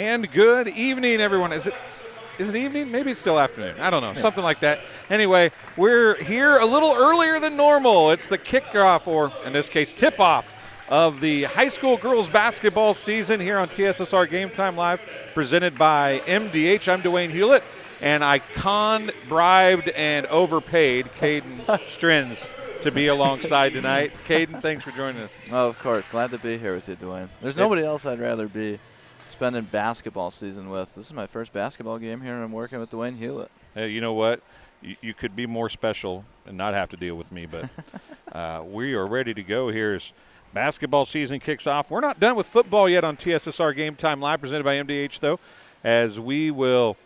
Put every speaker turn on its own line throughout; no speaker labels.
And good evening, everyone. Is it evening? Maybe it's still afternoon. I don't know. Yeah. Something like that. Anyway, we're here a little earlier than normal. It's the kickoff, or in this case, tip-off of the high school girls basketball season here on TSSR Game Time Live, presented by MDH. I'm Dwayne Hulett, and I bribed, and overpaid Caden Strins to be alongside tonight. Caden, thanks for joining us.
Oh, of course. Glad to be here with you, Dwayne. There's nobody else I'd rather be spending basketball season with. This is my first basketball game here, and I'm working with Dwayne Hulett.
Hey, you know what? You could be more special and not have to deal with me, but we are ready to go here as basketball season kicks off. We're not done with football yet on TSSR Game Time Live, presented by MDH, though, as we will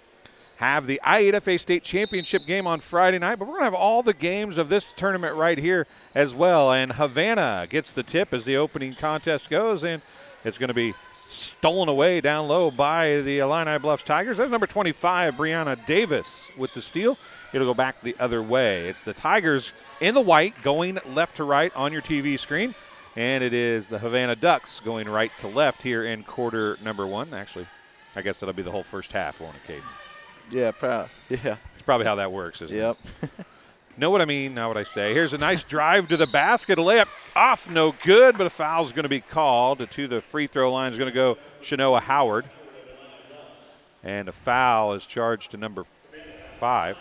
have the I-8FA State Championship game on Friday night, but we're going to have all the games of this tournament right here as well. And Havana gets the tip as the opening contest goes, and it's going to be stolen away down low by the Illini Bluffs Tigers. That's number 25, Brianna Davis, with the steal. It'll go back the other way. It's the Tigers in the white going left to right on your TV screen, and it is the Havana Ducks going right to left here in quarter number one. Actually, I guess that'll be the whole first half, won't it, Caden?
Yeah, yeah.
It's probably how that works, isn't
it?
Yep. Know what I mean, not what I say. Here's a nice drive to the basket. A layup off, no good, but a foul's going to be called. To the free throw line is going to go Shanoa Howard. And a foul is charged to number 5.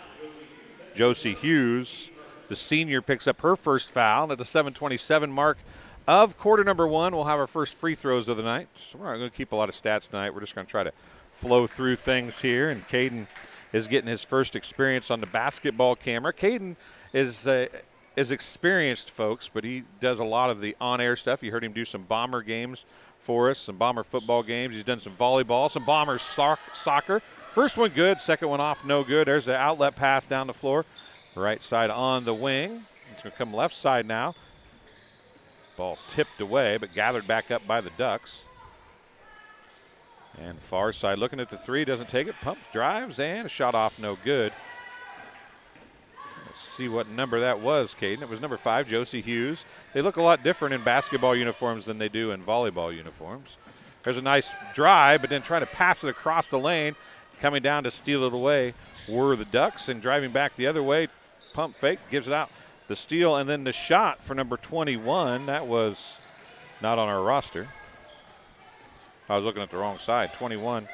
Josie Hughes, the senior, picks up her first foul. And at the 7:27 mark of quarter number one, we'll have our first free throws of the night. So we're not going to keep a lot of stats tonight. We're just going to try to flow through things here, and Caden is getting his first experience on the basketball camera. Caden is experienced, folks, but he does a lot of the on-air stuff. You heard him do some Bomber games for us, some Bomber football games. He's done some volleyball, some Bomber soccer. First one good, second one off, no good. There's the outlet pass down the floor. Right side on the wing. It's going to come left side now. Ball tipped away, but gathered back up by the Ducks. And far side looking at the three, doesn't take it, pumps, drives, and a shot off, no good. Let's see what number that was, Caden. It was number 5, Josie Hughes. They look a lot different in basketball uniforms than they do in volleyball uniforms. There's a nice drive, but then trying to pass it across the lane. Coming down to steal it away were the Ducks, and driving back the other way, pump fake, gives it out. The steal, and then the shot for number 21. That was not on our roster. I was looking at the wrong side. 21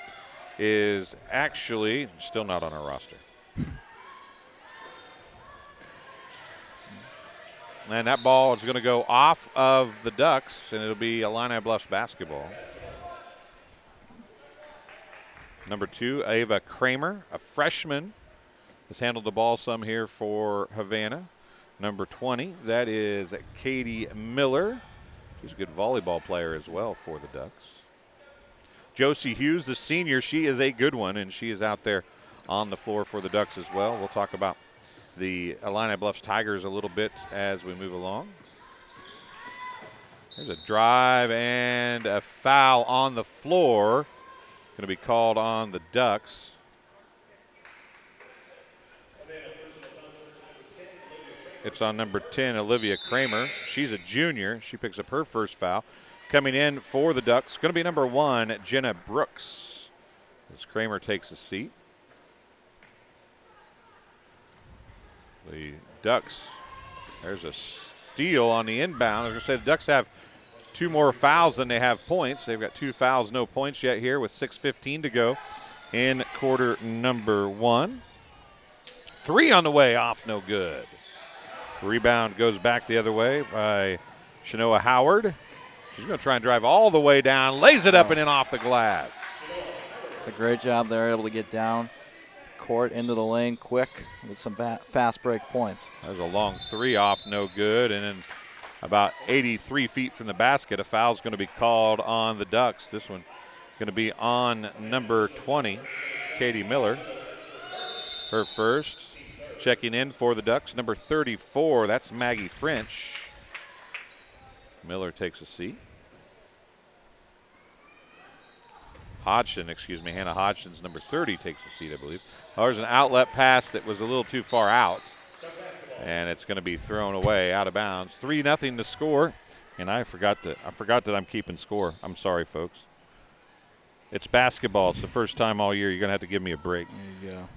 is actually still not on our roster. And that ball is going to go off of the Ducks, and it'll be Illini Bluffs basketball. Number 2, Ava Kramer, a freshman, has handled the ball some here for Havana. Number 20, that is Katie Miller. She's a good volleyball player as well for the Ducks. Josie Hughes, the senior, she is a good one, and she is out there on the floor for the Ducks as well. We'll talk about the Illini Bluffs Tigers a little bit as we move along. There's a drive and a foul on the floor. Going to be called on the Ducks. It's on number 10, Olivia Kramer. She's a junior. She picks up her first foul. Coming in for the Ducks, going to be number 1, Jenna Brooks, as Kramer takes a seat. The Ducks, there's a steal on the inbound. I was going to say the Ducks have 2 more fouls than they have points. They've got 2 fouls, no points yet here with 6:15 to go in quarter number 1. 3 on the way, off, no good. Rebound goes back the other way by Shanoa Howard. She's going to try and drive all the way down, lays it up and in off the glass.
It's a great job. They're able to get down court into the lane quick with some fast break points.
There's a long 3 off, no good. And then about 83 feet from the basket, a foul's going to be called on the Ducks. This one going to be on number 20, Katie Miller. Her first. Checking in for the Ducks, number 34, that's Maggie French. Miller takes a seat. Hannah Hodgson's number 30 takes a seat, I believe. Oh, there's an outlet pass that was a little too far out, and it's going to be thrown away out of bounds. 3-0 to score, and I forgot that I'm keeping score. I'm sorry, folks. It's basketball. It's the first time all year. You're going to have to give me a break.
There you go.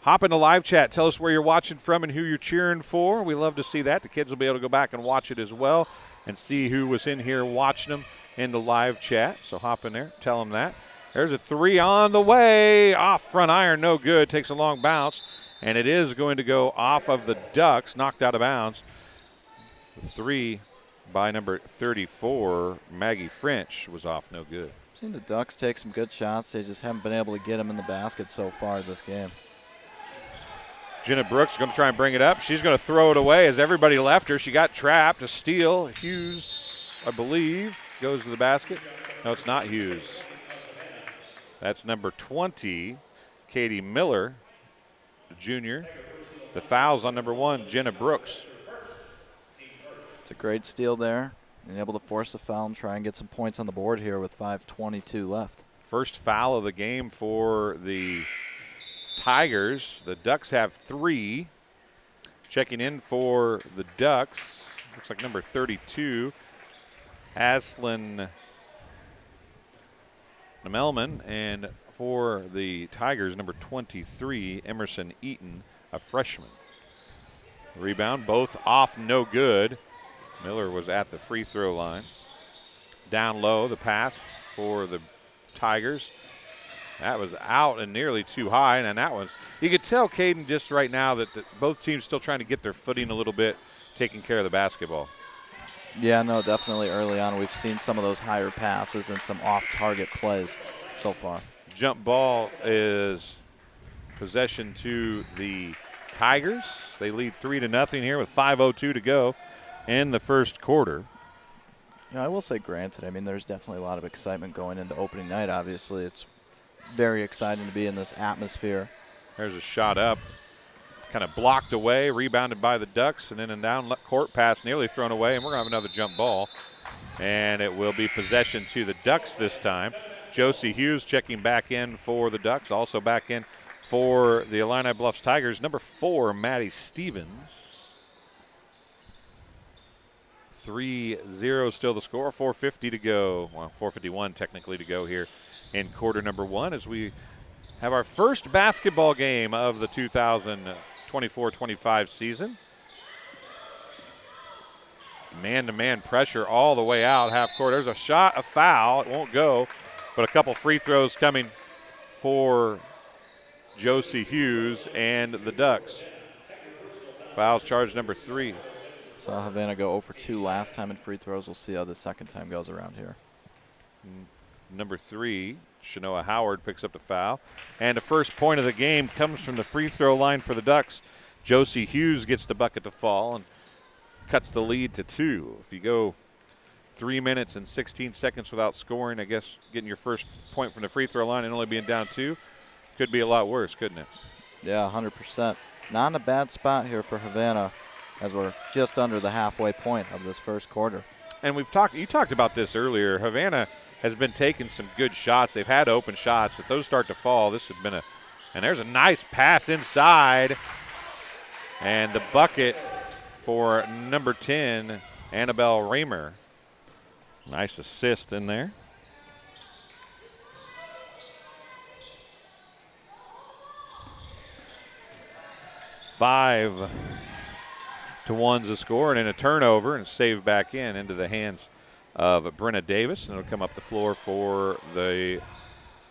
Hop into live chat. Tell us where you're watching from and who you're cheering for. We love to see that. The kids will be able to go back and watch it as well and see who was in here watching them in the live chat. So hop in there. Tell them that. There's a three on the way. Off front iron, no good. Takes a long bounce. And it is going to go off of the Ducks, knocked out of bounds. The three by number 34, Maggie French, was off, no good.
I've seen the Ducks take some good shots. They just haven't been able to get them in the basket so far this game.
Jenna Brooks is going to try and bring it up. She's going to throw it away as everybody left her. She got trapped. A steal. Hughes, I believe, goes to the basket. No, it's not Hughes. That's number 20, Katie Miller, the junior. The foul's on number 1, Jenna Brooks.
It's a great steal there. Being able to force the foul and try and get some points on the board here with 5:22 left.
First foul of the game for the Tigers. The Ducks have 3. Checking in for the Ducks, looks like number 32, Aslan Nemelman, and for the Tigers, number 23, Emerson Eaton, a freshman. Rebound, both off, no good. Miller was at the free throw line. Down low, the pass for the Tigers. That was out and nearly too high, and that was, you could tell, Caden, just right now that both teams still trying to get their footing a little bit, taking care of the basketball.
Yeah, no, definitely early on we've seen some of those higher passes and some off-target plays so far.
Jump ball is possession to the Tigers. They lead 3-0 here with 5:02 to go in the first quarter.
Yeah, I will say, granted, I mean, there's definitely a lot of excitement going into opening night. Obviously, it's very exciting to be in this atmosphere.
There's a shot up, kind of blocked away, rebounded by the Ducks, and then a down court pass nearly thrown away, and we're going to have another jump ball. And it will be possession to the Ducks this time. Josie Hughes checking back in for the Ducks, also back in for the Illini Bluffs Tigers. Number 4, Maddie Stevens. 3-0 still the score, 4:50 to go. Well, 4:51 technically to go here in quarter number 1 as we have our first basketball game of the 2024-25 season. Man-to-man pressure all the way out half court. There's a shot, a foul. It won't go, but a couple free throws coming for Josie Hughes and the Ducks. Fouls charge number 3.
Saw Havana go 0 for 2 last time in free throws. We'll see how the second time goes around here.
Number 3, Shanoa Howard picks up the foul. And the first point of the game comes from the free throw line for the Ducks. Josie Hughes gets the bucket to fall and cuts the lead to 2. If you go 3 minutes and 16 seconds without scoring, I guess getting your first point from the free throw line and only being down 2 could be a lot worse, couldn't it?
Yeah, 100%. Not in a bad spot here for Havana as we're just under the halfway point of this first quarter.
And you talked about this earlier. Havana has been taking some good shots. They've had open shots. If those start to fall, this has been and there's a nice pass inside. And the bucket for number 10, Annabelle Raymer. Nice assist in there. Five to 1's the score, and then a turnover and save back into the hands of Brenna Davis, and it'll come up the floor for the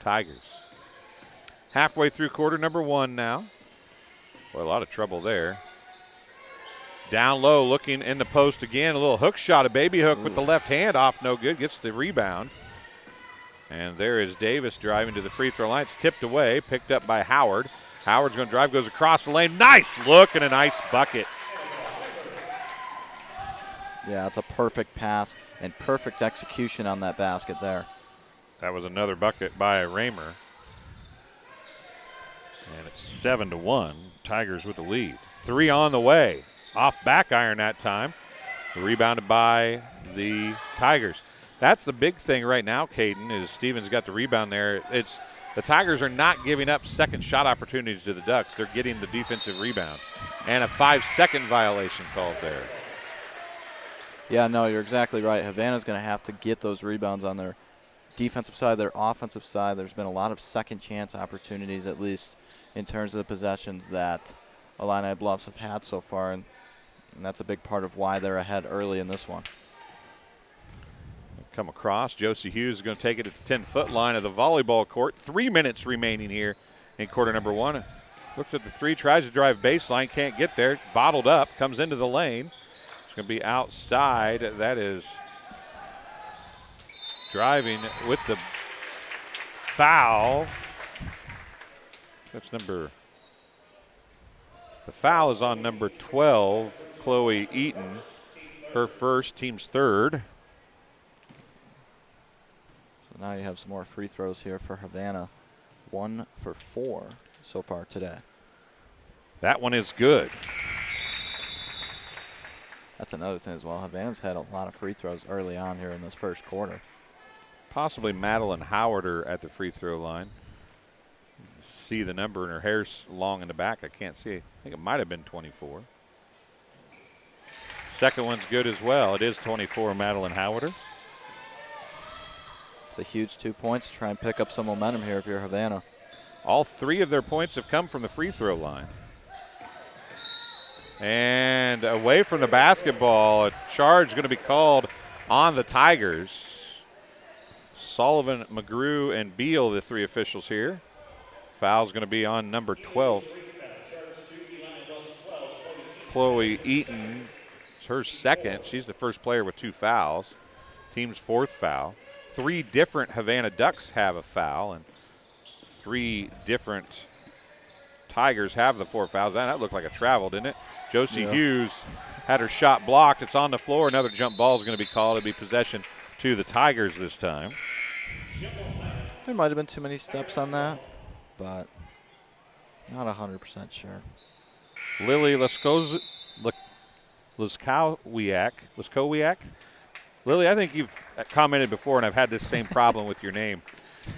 Tigers. Halfway through quarter number 1 now. Boy, a lot of trouble there. Down low, looking in the post again. A little hook shot, a baby hook with the left hand off, no good. Gets the rebound. And there is Davis driving to the free throw line. It's tipped away, picked up by Howard. Howard's going to drive, goes across the lane. Nice look and a nice bucket.
Yeah, it's a perfect pass and perfect execution on that basket there.
That was another bucket by Raymer. And it's 7-1. Tigers with the lead. 3 on the way. Off back iron that time. Rebounded by the Tigers. That's the big thing right now, Caden, is Stevens got the rebound there. The Tigers are not giving up second shot opportunities to the Ducks. They're getting the defensive rebound. And a 5-second violation called there.
Yeah, no, you're exactly right. Havana's going to have to get those rebounds on their defensive side, their offensive side, there's been a lot of second chance opportunities, at least in terms of the possessions that Illini Bluffs have had so far, and that's a big part of why they're ahead early in this one.
Come across. Josie Hughes is going to take it at the 10-foot line of the volleyball court. 3 minutes remaining here in quarter number one. Looks at the three, tries to drive baseline, can't get there. Bottled up, comes into the lane. It's going to be outside. That is driving with the foul. That's the foul is on number 12, Chloe Eaton. Her first, team's third.
So now you have some more free throws here for Havana. 1 for 4 so far today.
That one is good.
That's another thing as well. Havana's had a lot of free throws early on here in this first quarter.
Possibly Madeline Howard are at the free throw line. See the number, and her hair's long in the back. I can't see. I think it might have been 24. Second one's good as well. It is 24, Madeline Howarder.
It's a huge 2 points to try and pick up some momentum here if you're Havana.
All 3 of their points have come from the free throw line. And away from the basketball, a charge going to be called on the Tigers. Sullivan, McGrew, and Beal, the 3 officials here. Foul's going to be on number 12. Chloe Eaton, it's her second. She's the first player with 2 fouls. Team's 4th foul. 3 different Havana Ducks have a foul, and 3 different Tigers have the 4 fouls. That looked like a travel, didn't it? Josie Hughes had her shot blocked. It's on the floor. Another jump ball is going to be called. It'll be possession to the Tigers this time.
There might have been too many steps on that, but not 100% sure.
Lily Leskowiak. Lily, I think you've commented before, and I've had this same problem with your name.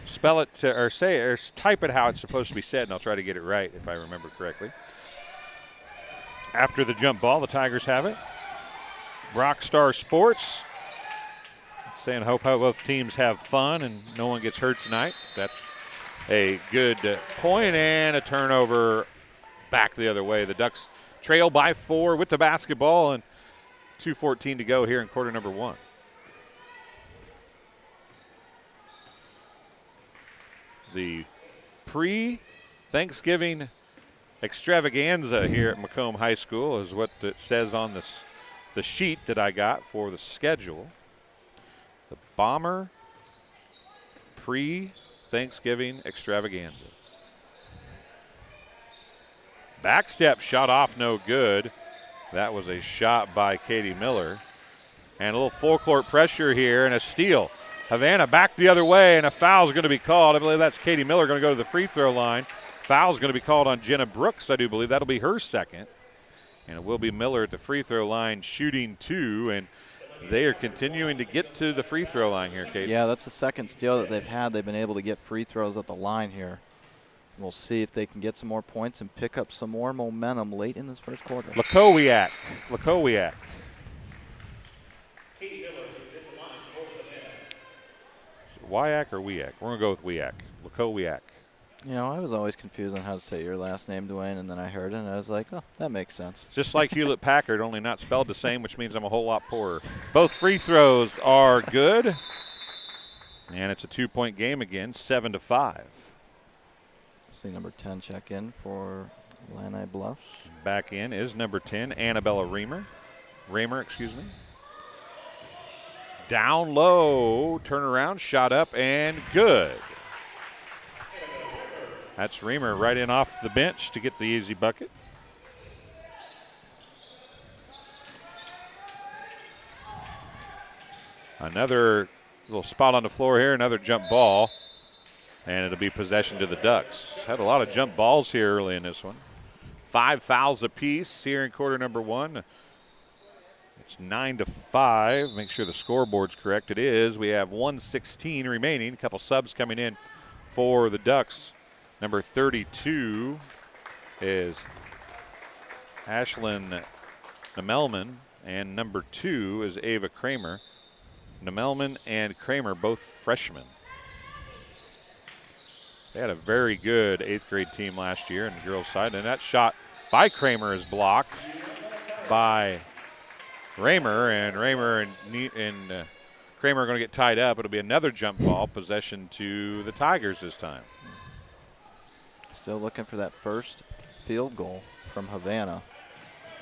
Spell it or say it or type it how it's supposed to be said, and I'll try to get it right if I remember correctly. After the jump ball, the Tigers have it. Rockstar Sports saying, hope both teams have fun and no one gets hurt tonight. That's a good point, and a turnover back the other way. The Ducks trail by 4 with the basketball, and 2:14 to go here in quarter number 1. The pre-Thanksgiving extravaganza here at Macomb High School is what it says on the sheet that I got for the schedule. The Bomber pre-Thanksgiving extravaganza. Back step shot off, no good. That was a shot by Katie Miller. And a little full court pressure here and a steal. Havana back the other way, and a foul is going to be called. I believe that's Katie Miller going to go to the free throw line. Foul is going to be called on Jenna Brooks, I do believe. That'll be her second. And it will be Miller at the free throw line shooting 2, and they are continuing to get to the free throw line here, Katie.
Yeah, that's the second steal that they've had. They've been able to get free throws at the line here. We'll see if they can get some more points and pick up some more momentum late in this first quarter.
Leskowiak. Wyak or Wiak? We're going to go with Wiak. Leskowiak.
You know, I was always confused on how to say your last name, Dwayne, and then I heard it, and I was like, oh, that makes sense.
It's just like Hulett Packard, only not spelled the same, which means I'm a whole lot poorer. Both free throws are good. And it's a 2-point game again, 7-5.
See number 10 check in for Illini Bluffs.
Back in is number 10, Annabella Raymer, excuse me. Down low, turnaround, shot up, and good. That's Reamer right in off the bench to get the easy bucket. Another little spot on the floor here, another jump ball, and it'll be possession to the Ducks. Had a lot of jump balls here early in this one. 5 fouls apiece here in quarter number 1. It's 9-5. Make sure the scoreboard's correct. It is. We have 1:16 remaining. A couple subs coming in for the Ducks. Number 32 is Ashlyn Nemelman, and number 2 is Ava Kramer. Nemelman and Kramer, both freshmen. They had a very good 8th grade team last year in the girls' side, and that shot by Kramer is blocked by Raymer, and Raymer and Kramer are going to get tied up. It'll be another jump ball, possession to the Tigers this time.
Still looking for that first field goal from Havana.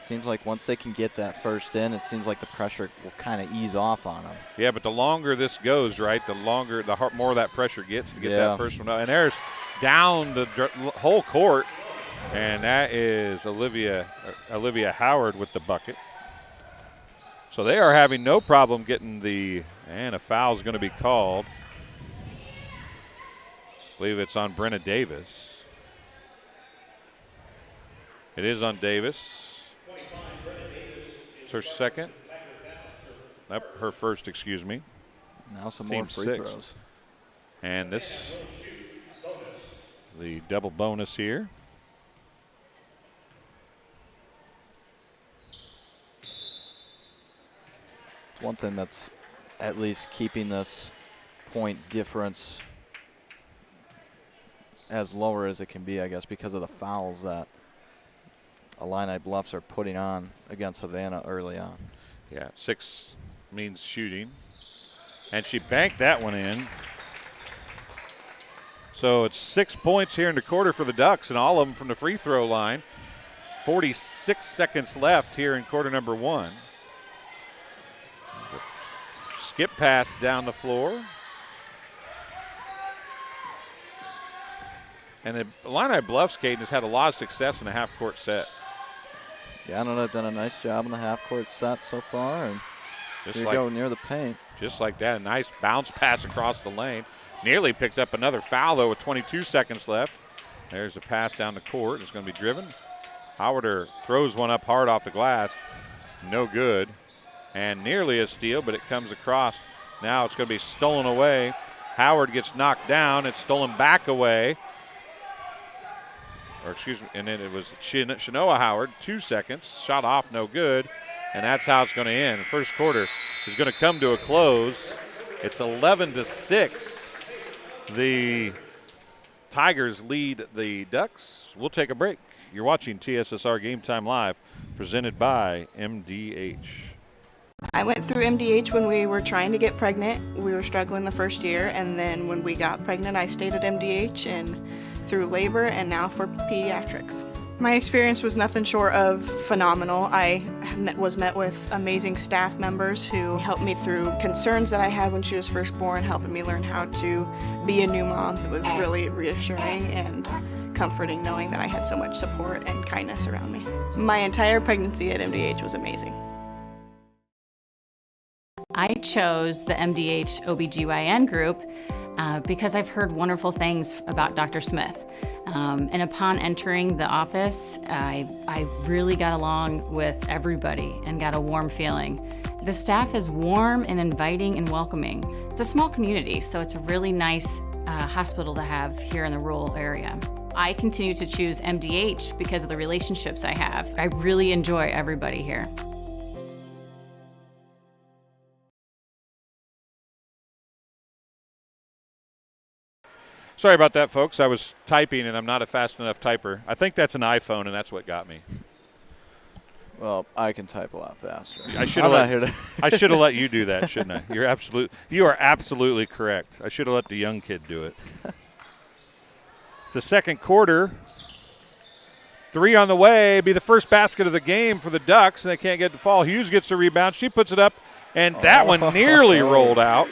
Seems like once they can get that first in, it seems like the pressure will kind of ease off on them.
Yeah, but the longer this goes, right, the more that pressure gets to get that first one out. And there's down the whole court, and that is Olivia Howard with the bucket. So they are having no problem getting and a foul is going to be called. I believe it's on Brenna Davis. It is on Davis. It's her second. Her first, excuse me.
Now some
Team
more free
sixth.
throws.
And the double bonus here.
One thing that's at least keeping this point difference as lower as it can be, I guess, because of the fouls that Illini Bluffs are putting on against Havana early on.
Yeah, 6 means shooting. And she banked that one in. So it's 6 points here in the quarter for the Ducks, and all of them from the free throw line. 46 seconds left here in quarter number 1. Skip pass down the floor. And the Illini Bluffs, Caden, has had a lot of success in the half-court set.
Yeah, I know they've done a nice job in the half-court set so far. And
just
here you go near the paint.
Just like that, a nice bounce pass across the lane. Nearly picked up another foul, though, with 22 seconds left. There's a pass down the court. It's going to be driven. Howarder throws one up hard off the glass. No good. And nearly a steal, but it comes across. Now it's going to be stolen away. Howard gets knocked down. It's stolen back away. Or excuse me, and then it was Shanoa Howard, 2 seconds. Shot off, no good. And that's how it's going to end. The first quarter is going to come to a close. It's 11-6. The Tigers lead the Ducks. We'll take a break. You're watching TSSR Game Time Live, presented by MDH.
I went through MDH when we were trying to get pregnant. We were struggling the first year, and then when we got pregnant, I stayed at MDH and through labor and now for pediatrics. My experience was nothing short of phenomenal. I was met with amazing staff members who helped me through concerns that I had when she was first born, helping me learn how to be a new mom. It was really reassuring and comforting knowing that I had so much support and kindness around me. My entire pregnancy at MDH was amazing.
I chose the MDH OBGYN group because I've heard wonderful things about Dr. Smith. And upon entering the office, I really got along with everybody and got a warm feeling. The staff is warm and inviting and welcoming. It's a small community, so it's a really nice hospital to have here in the rural area. I continue to choose MDH because of the relationships I have. I really enjoy everybody here.
Sorry about that, folks. I was typing, and I'm not a fast enough typer. I think that's an iPhone, and that's what got me.
Well, I can type a lot faster.
I should have let you do that, shouldn't I? You are absolutely correct. I should have let the young kid do it. It's the second quarter. 3 on the way. Be the first basket of the game for the Ducks, and they can't get the fall. Hughes gets the rebound. She puts it up, and that one nearly rolled out.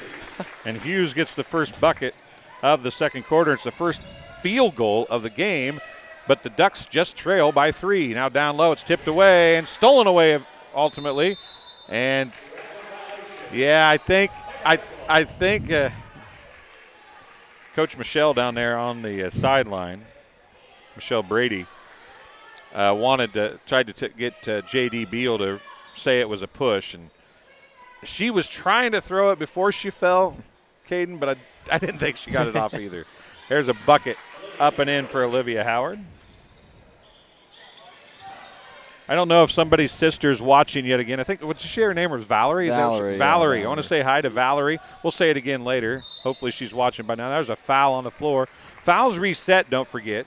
And Hughes gets the first bucket of the second quarter. It's the first field goal of the game, but the Ducks just trail by 3. Now down low, it's tipped away and stolen away ultimately. And yeah, I think Coach Michelle down there on the sideline, Michelle Brady, tried to get J.D. Beal to say it was a push, and she was trying to throw it before she fell, Caden, but I didn't think she got it off either. There's a bucket up and in for Olivia Howard. I don't know if somebody's sister's watching yet again. I think, what's she her name was Valerie? Valerie. I want to say hi to Valerie. We'll say it again later. Hopefully she's watching by now. There's a foul on the floor. Fouls reset, don't forget,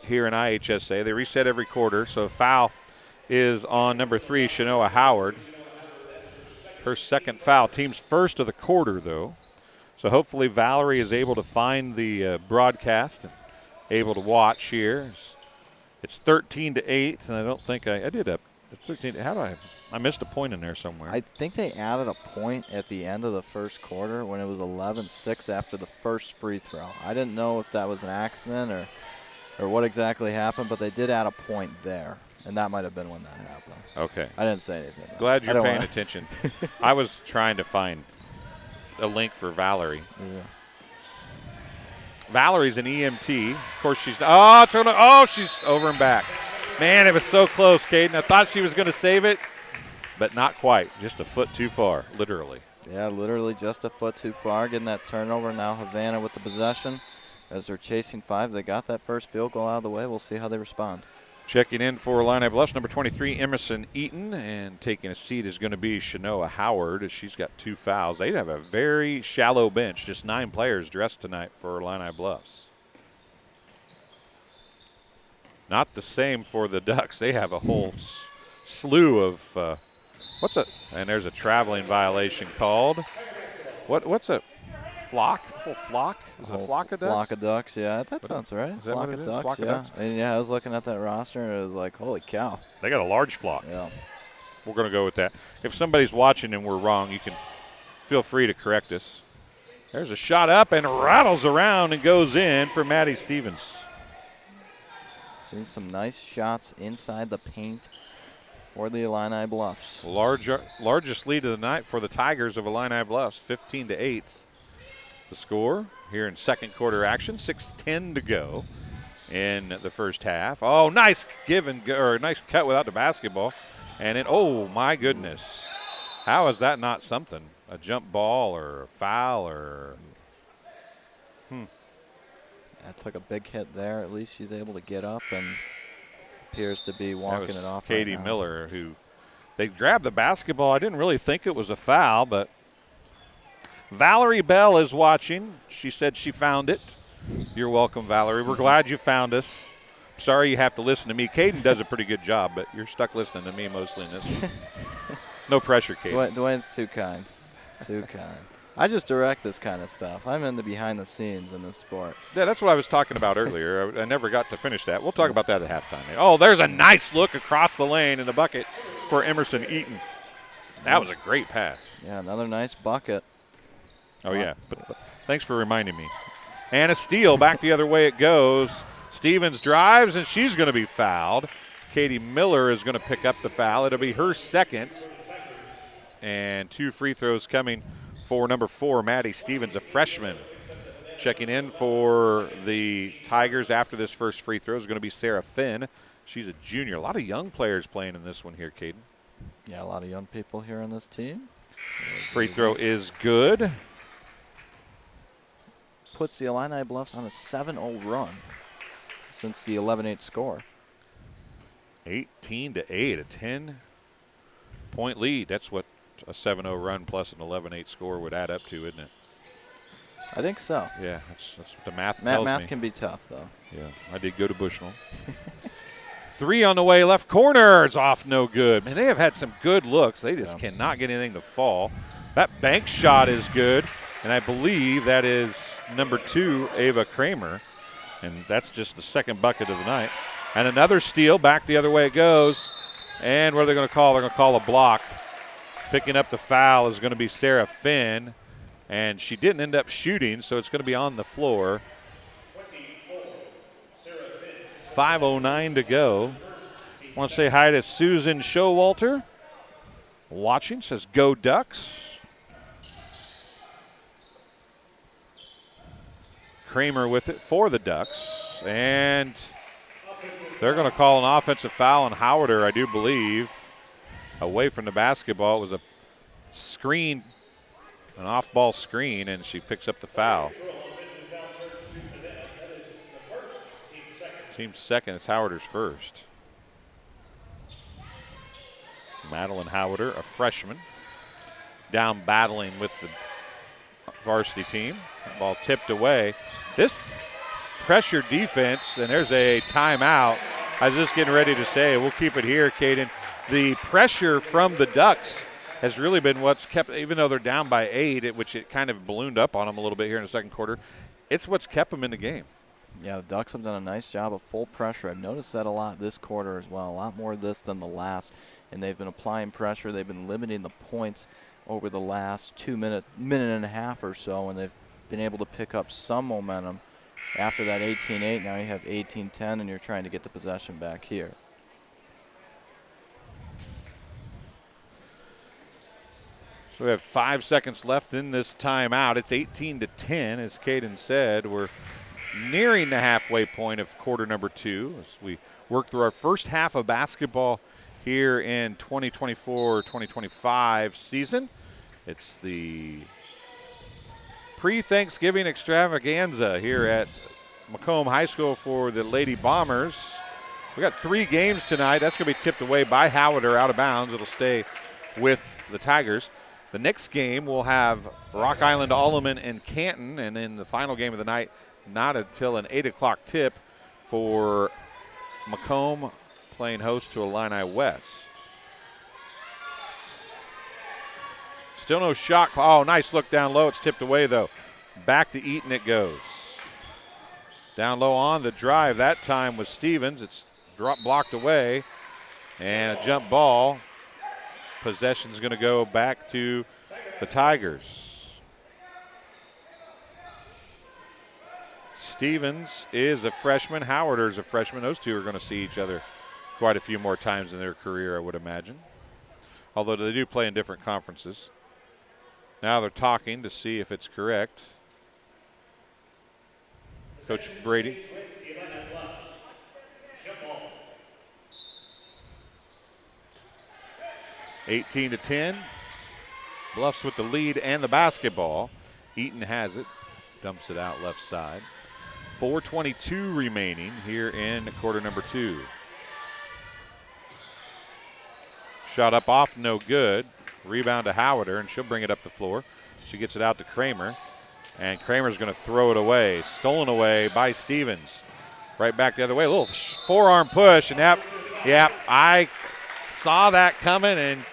here in IHSA. They reset every quarter, so foul is on number 3, Shanoa Howard. Her second foul. Team's first of the quarter, though. So hopefully Valerie is able to find the broadcast and able to watch here. It's 13-8, and I don't think I did a 13. How do I missed a point in there somewhere.
I think they added a point at the end of the first quarter when it was 11-6 after the first free throw. I didn't know if that was an accident or what exactly happened, but they did add a point there, and that might have been when that happened.
Okay.
I didn't say anything.
Glad you're paying attention. I was trying to find a link for Valerie.
Yeah.
Valerie's an EMT. Of course, she's she's over and back. Man, it was so close, Caden. I thought she was going to save it, but not quite. Just a foot too far, literally.
Yeah, literally just a foot too far. Getting that turnover. Now Havana with the possession. As they're chasing 5, they got that first field goal out of the way. We'll see how they respond.
Checking in for Illini Bluffs, number 23, Emerson Eaton, and taking a seat is going to be Shanoa Howard, as she's got 2 fouls. They have a very shallow bench, just 9 players dressed tonight for Illini Bluffs. Not the same for the Ducks. They have a whole slew of and there's a traveling violation called. What's a flock? A whole flock? Is it a flock of ducks?
Flock of ducks, yeah. That sounds right.
Is that
flock
what it
of
is?
ducks,
Flock of
yeah.
ducks?
And yeah, I was looking at that roster and it was like, holy cow.
They got a large flock.
Yeah.
We're going to go with that. If somebody's watching and we're wrong, you can feel free to correct us. There's a shot up and rattles around and goes in for Maddie Stevens.
Seen some nice shots inside the paint for the Illini Bluffs.
Largest lead of the night for the Tigers of Illini Bluffs, 15-8. The score here in second quarter action, 6:10 to go in the first half. Oh, nice nice cut without the basketball. And oh my goodness. How is that not something? A jump ball or a foul or
That took a big hit there. At least she's able to get up and appears to be walking it off.
Katie
right now.
Miller, who they grabbed the basketball. I didn't really think it was a foul, but Valerie Bell is watching. She said she found it. You're welcome, Valerie. We're glad you found us. Sorry you have to listen to me. Caden does a pretty good job, but you're stuck listening to me mostly in this one. No pressure, Caden.
Dwayne's too kind. Too kind. I just direct this kind of stuff. I'm in the behind the scenes in this sport.
Yeah, that's what I was talking about earlier. I never got to finish that. We'll talk about that at halftime. Oh, there's a nice look across the lane in the bucket for Emerson Eaton. That was a great pass.
Yeah, another nice bucket.
Oh, yeah. But thanks for reminding me. And a steal. Back the other way it goes. Stevens drives, and she's going to be fouled. Katie Miller is going to pick up the foul. It'll be her second. And 2 free throws coming for number 4, Maddie Stevens, a freshman. Checking in for the Tigers after this first free throw is going to be Sarah Finn. She's a junior. A lot of young players playing in this one here, Caden.
Yeah, a lot of young people here on this team.
Free throw is good.
Puts the Illini Bluffs on a 7-0 run since the 11-8 score.
18-8, a 10-point lead. That's what a 7-0 run plus an 11-8 score would add up to, isn't it?
I think so.
Yeah, that's what the math tells me.
Math can be tough, though.
Yeah, I did go to Bushnell. 3 on the way, left corner. It's off, no good. Man, they have had some good looks. They just cannot get anything to fall. That bank shot is good, and I believe that is number 2, Ava Kramer, and that's just the second bucket of the night. And another steal, back the other way it goes. And what are they going to call? They're going to call a block. Picking up the foul is going to be Sarah Finn, and she didn't end up shooting, so it's going to be on the floor. 5:09 to go. I want to say hi to Susan Showalter. Watching, says go Ducks. Kramer with it for the Ducks. And they're going to call an offensive foul on Howarder, I do believe. Away from the basketball. It was a screen, an off-ball screen, and she picks up the foul. Team's second. It's Howarder's first. Madeline Howarder, a freshman, down battling with the varsity team. Ball tipped away. This pressure defense, and there's a timeout. I was just getting ready to say, we'll keep it here, Caden. The pressure from the Ducks has really been what's kept, even though they're down by 8, which it kind of ballooned up on them a little bit here in the second quarter, it's what's kept them in the game.
Yeah, the Ducks have done a nice job of full pressure. I've noticed that a lot this quarter as well, a lot more of this than the last. And they've been applying pressure. They've been limiting the points over the last minute and a half or so, and they've been able to pick up some momentum. After that 18-8, now you have 18-10, and you're trying to get the possession back here.
So we have 5 seconds left in this timeout. It's 18-10, as Caden said. We're nearing the halfway point of quarter number 2 as we work through our first half of basketball here in 2024-2025 season. It's the pre-Thanksgiving extravaganza here at Macomb High School for the Lady Bombers. We got 3 games tonight. That's going to be tipped away by Howard out of bounds. It'll stay with the Tigers. The next game we'll have Rock Island, Alleman, and Canton, and then the final game of the night not until an 8 o'clock tip for Macomb playing host to Illini West. Still no shot. Oh, nice look down low. It's tipped away, though. Back to Eaton it goes. Down low on the drive. That time was Stevens. It's blocked away. And a jump ball. Possession's going to go back to the Tigers. Stevens is a freshman. Howard is a freshman. Those two are going to see each other quite a few more times in their career, I would imagine. Although they do play in different conferences. Now they're talking to see if it's correct. Coach Brady. (18 to 10). Bluffs with the lead and the basketball. Eaton has it. Dumps it out left side. 4:22 remaining here in quarter number 2. Shot up off, no good. Rebound to Howader, and she'll bring it up the floor. She gets it out to Kramer, and Kramer's going to throw it away. Stolen away by Stevens. Right back the other way. A little forearm push, and I saw that coming, and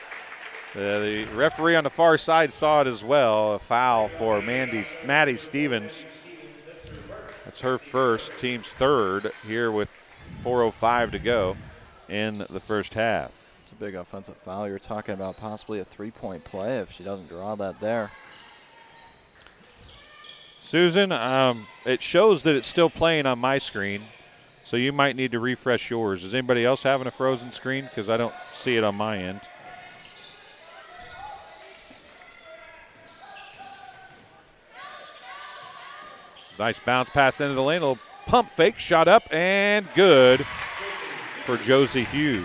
the referee on the far side saw it as well. A foul for Maddie Stevens. That's her first, team's third here with 4:05 to go in the first half.
It's a big offensive foul. You're talking about possibly a 3-point play if she doesn't draw that there.
Susan, it shows that it's still playing on my screen, so you might need to refresh yours. Is anybody else having a frozen screen? Because I don't see it on my end. Nice bounce pass into the lane. A little pump fake, shot up, and good for Josie Hughes.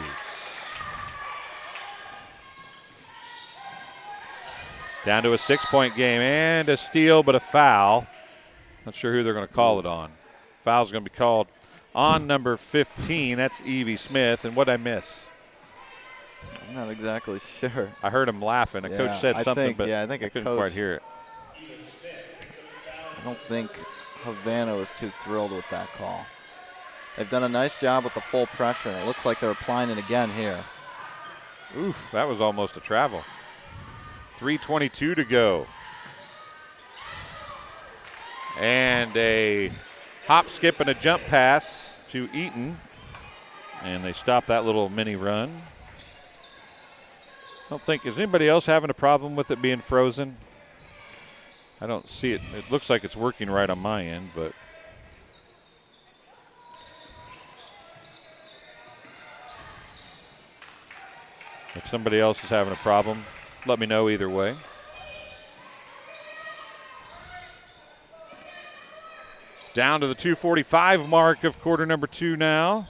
Down to a 6-point game and a steal, but a foul. Not sure who they're going to call it on. Foul's going to be called on number 15. That's Evie Smith. And what'd I miss?
I'm not exactly sure.
I heard him laughing. A coach said something, but
I think
I couldn't quite hear it.
I don't think Havana was too thrilled with that call. They've done a nice job with the full pressure, and it looks like they're applying it again here.
Oof, that was almost a travel. 3:22 to go. And a hop, skip, and a jump pass to Eaton. And they stop that little mini run. I don't think, is anybody else having a problem with it being frozen? I don't see it. It looks like it's working right on my end, but. If somebody else is having a problem, let me know either way. Down to the 2:45 mark of quarter number 2 now.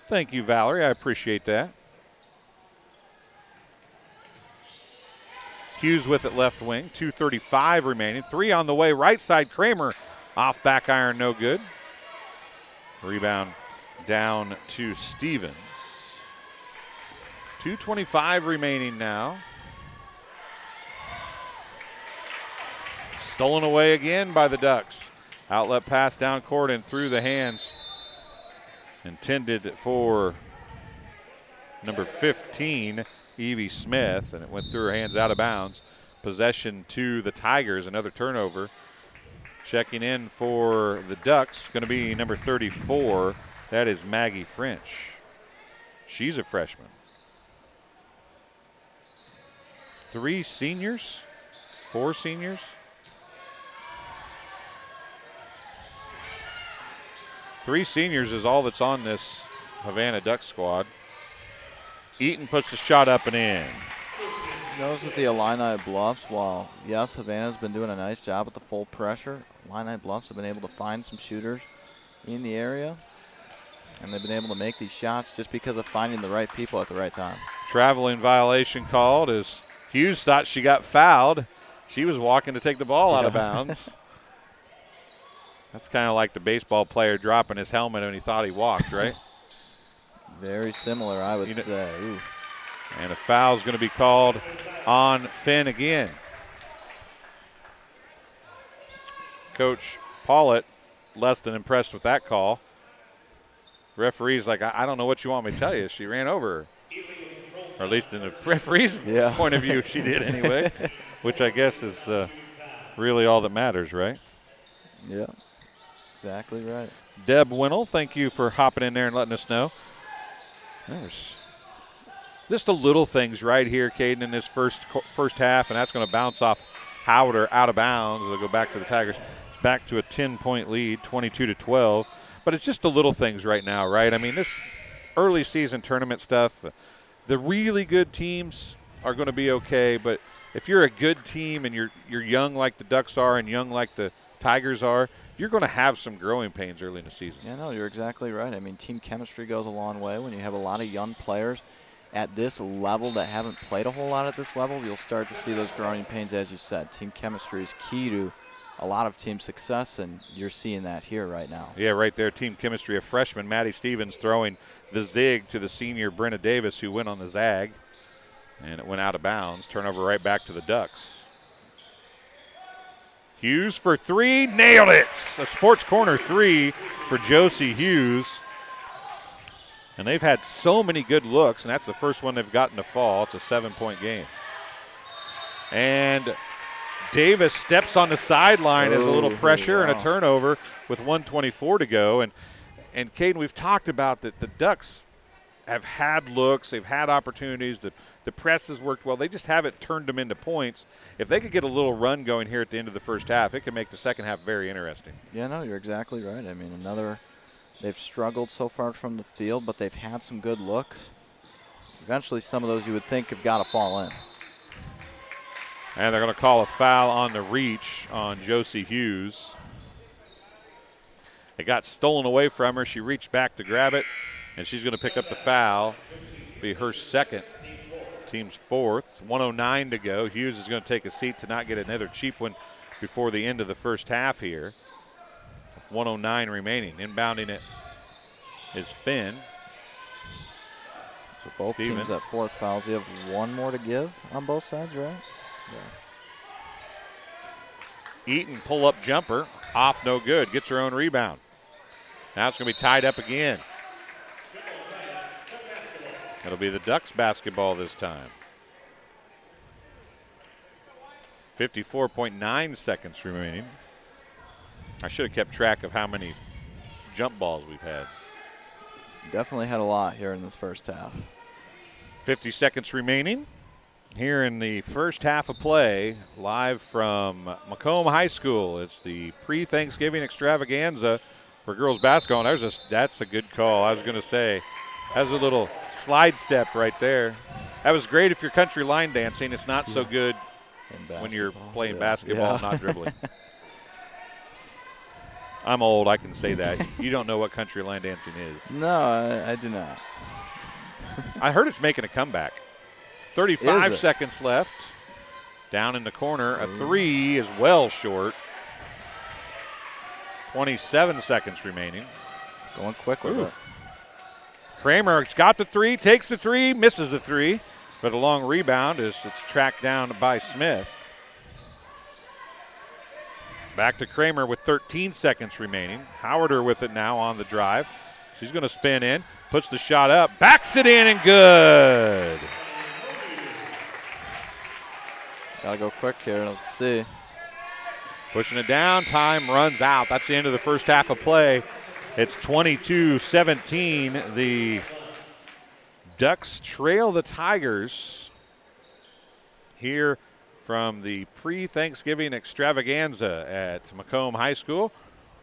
Thank you, Valerie. I appreciate that. Hughes with it left wing. 2:35 remaining. 3 on the way. Right side, Kramer. Off back iron, no good. Rebound down to Stevens. 2:25 remaining now. Stolen away again by the Ducks. Outlet pass down court and through the hands. Intended for number 15, Evie Smith, and it went through her hands out of bounds. Possession to the Tigers, another turnover. Checking in for the Ducks, going to be number 34. That is Maggie French. She's a freshman. 3 seniors? 4 seniors? Three seniors is all that's on this Havana Ducks squad. Eaton puts the shot up and in.
Goes with the Illini Bluffs. While, yes, Havana's been doing a nice job with the full pressure, Illini Bluffs have been able to find some shooters in the area, and they've been able to make these shots just because of finding the right people at the right time.
Traveling violation called as Hughes thought she got fouled. She was walking to take the ball out of bounds. That's kind of like the baseball player dropping his helmet and he thought he walked, right?
Very similar, I would say. Ooh.
And a foul is going to be called on Finn again. Coach Paulett less than impressed with that call. Referee's like, I don't know what you want me to tell you. She ran over her. Or at least in the referee's point of view, she did anyway, which I guess is really all that matters, right?
Yeah, exactly right.
Deb Winnell, thank you for hopping in there and letting us know. There's just the little things right here, Caden, in this first half, and that's going to bounce off Howard or out of bounds. It'll go back to the Tigers. It's back to a 10-point lead, 22-12. But it's just the little things right now, right? I mean, this early season tournament stuff, the really good teams are going to be okay. But if you're a good team and you're young like the Ducks are and young like the Tigers are, you're going to have some growing pains early in the season.
Yeah, no, you're exactly right. I mean, team chemistry goes a long way. When you have a lot of young players at this level that haven't played a whole lot at this level, you'll start to see those growing pains, as you said. Team chemistry is key to a lot of team success, and you're seeing that here right now.
Yeah, right there, team chemistry. A freshman, Maddie Stevens, throwing the zig to the senior, Brenna Davis, who went on the zag, and it went out of bounds. Turnover right back to the Ducks. Hughes for three, nailed it. A sports corner three for Josie Hughes. And they've had so many good looks, and that's the first one they've gotten to fall. It's a 7-point game. And Davis steps on the sideline as a little pressure and a turnover with 1:24 to go. And Caden, we've talked about that the Ducks have had looks, they've had opportunities, the press has worked well. They just haven't turned them into points. If they could get a little run going here at the end of the first half, it could make the second half very interesting.
Yeah, no, you're exactly right. I mean, they've struggled so far from the field, but they've had some good looks. Eventually, some of those you would think have got to fall in.
And they're going to call a foul on the reach on Josie Hughes. It got stolen away from her. She reached back to grab it, and she's going to pick up the foul. Be her second, team's fourth. 1:09 to go. Hughes is going to take a seat to not get another cheap one before the end of the first half here. 1:09 remaining. Inbounding it is Finn.
So both teams at fourth fouls. You have one more to give on both sides, right? Yeah.
Eaton pull-up jumper. Off, no good. Gets her own rebound. Now it's going to be tied up again. It'll be the Ducks basketball this time. 54.9 seconds remaining. I should have kept track of how many jump balls we've had.
Definitely had a lot here in this first half.
50 seconds remaining here in the first half of play, live from Macomb High School. It's the pre-Thanksgiving extravaganza for girls basketball. And that's a good call. I was going to say, that was a little slide step right there. That was great if you're country line dancing. It's not so good when you're playing basketball, not dribbling. I'm old, I can say that. You don't know what country line dancing is.
No, I do not.
I heard it's making a comeback. 35 seconds left. Down in the corner, a three is well short. 27 seconds remaining.
Going quick with it.
Kramer's got the three, takes the three, misses the three, but a long rebound as it's tracked down by Smith. Back to Kramer with 13 seconds remaining. Howarder with it now on the drive. She's going to spin in, puts the shot up, backs it in, and good.
Gotta go quick here. Let's see.
Pushing it down, time runs out. That's the end of the first half of play. It's 22-17. The Ducks trail the Tigers here from the pre-Thanksgiving extravaganza at Macomb High School.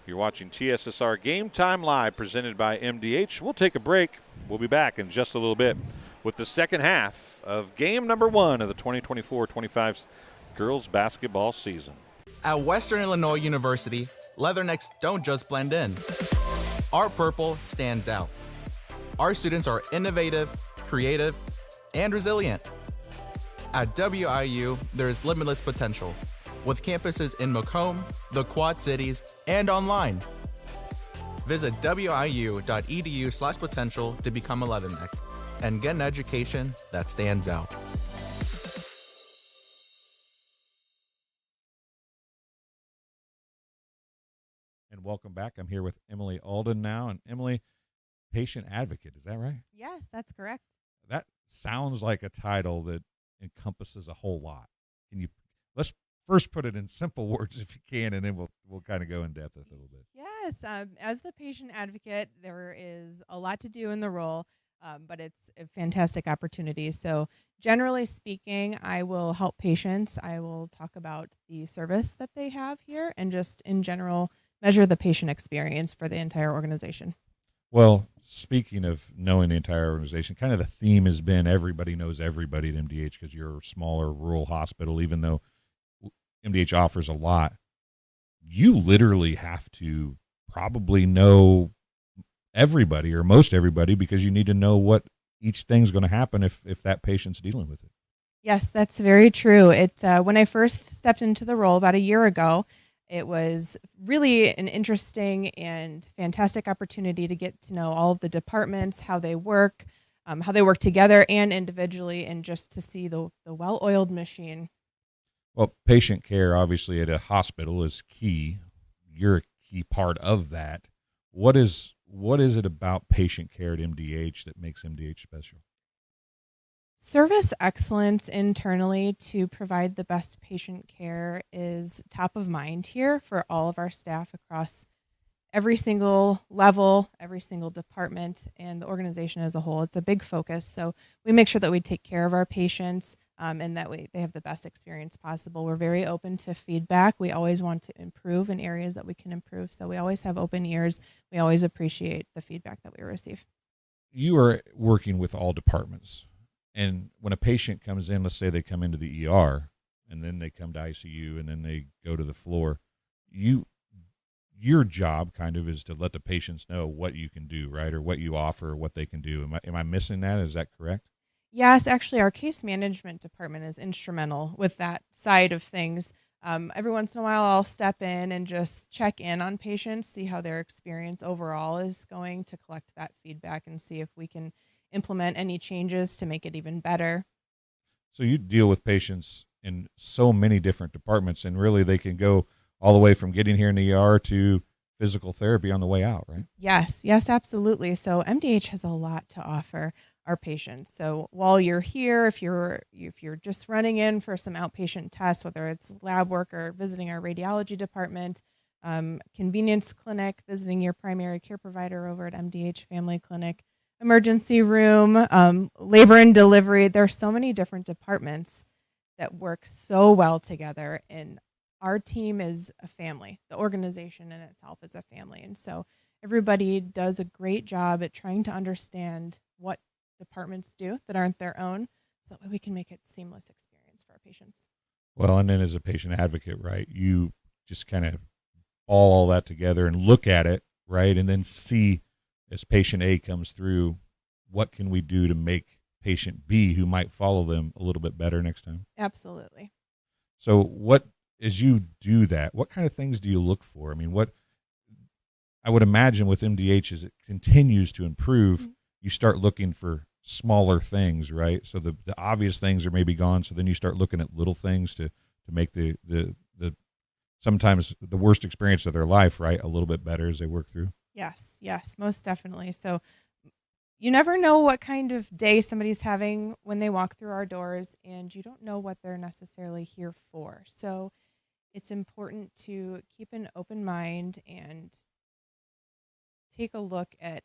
You're watching TSSR Game Time Live presented by MDH. We'll take a break. We'll be back in just a little bit with the second half of game number 1 of the 2024-25 girls basketball season.
At Western Illinois University, Leathernecks don't just blend in. Our purple stands out. Our students are innovative, creative, and resilient. At WIU, there is limitless potential, with campuses in Macomb, the Quad Cities, and online. Visit wiu.edu/potential to become a Leatherneck and get an education that stands out.
And welcome back. I'm here with Emily Alden now. And Emily, patient advocate, is that right?
Yes, that's correct.
That sounds like a title that encompasses a whole lot. Let's first put it in simple words if you can, and then we'll kind of go in depth a little bit.
Yes, as the patient advocate, there is a lot to do in the role, but it's a fantastic opportunity. So generally speaking, I will help patients. I will talk about the service that they have here and just in general measure the patient experience for the entire organization.
Well, speaking of knowing the entire organization, kind of the theme has been everybody knows everybody at MDH because you're a smaller rural hospital, even though MDH offers a lot. You literally have to probably know everybody or most everybody because you need to know what each thing's going to happen if that patient's dealing with it.
Yes, that's very true. When I first stepped into the role about a year ago, it was really an interesting and fantastic opportunity to get to know all of the departments, how they work together and individually, and just to see the well-oiled machine.
Well, patient care, obviously, at a hospital is key. You're a key part of that. What is it about patient care at MDH that makes MDH special?
Service excellence internally to provide the best patient care is top of mind here for all of our staff across every single level, every single department, and the organization as a whole. It's a big focus. So we make sure that we take care of our patients and that they have the best experience possible. We're very open to feedback. We always want to improve in areas that we can improve. So we always have open ears. We always appreciate the feedback that we receive.
You are working with all departments. And when a patient comes in, let's say they come into the ER and then they come to ICU and then they go to the floor, your job kind of is to let the patients know what you can do, right? Or what you offer, or what they can do. Am I missing that? Is that correct?
Yes, actually our case management department is instrumental with that side of things. Every once in a while I'll step in and just check in on patients, see how their experience overall is going, to collect that feedback and see if we can implement any changes to make it even better.
So you deal with patients in so many different departments, and really they can go all the way from getting here in the ER to physical therapy on the way out, right?
Yes, absolutely. So MDH has a lot to offer our patients. So while you're here, if you're just running in for some outpatient tests, whether it's lab work or visiting our radiology department, convenience clinic, visiting your primary care provider over at MDH Family Clinic, emergency room, labor and delivery. There are so many different departments that work so well together, and our team is a family. The organization in itself is a family, and so everybody does a great job at trying to understand what departments do that aren't their own, so that way we can make it a seamless experience for our patients.
Well, and then as a patient advocate, right, you just kind of all that together and look at it, right, and then see as patient A comes through, what can we do to make patient B, who might follow them, a little bit better next time?
Absolutely.
So as you do that, what kind of things do you look for? I mean, what I would imagine with MDH as it continues to improve, mm-hmm. you start looking for smaller things, right? So the obvious things are maybe gone, so then you start looking at little things to make the sometimes the worst experience of their life, right, a little bit better as they work through.
Yes, most definitely. So you never know what kind of day somebody's having when they walk through our doors, and you don't know what they're necessarily here for. So it's important to keep an open mind and take a look at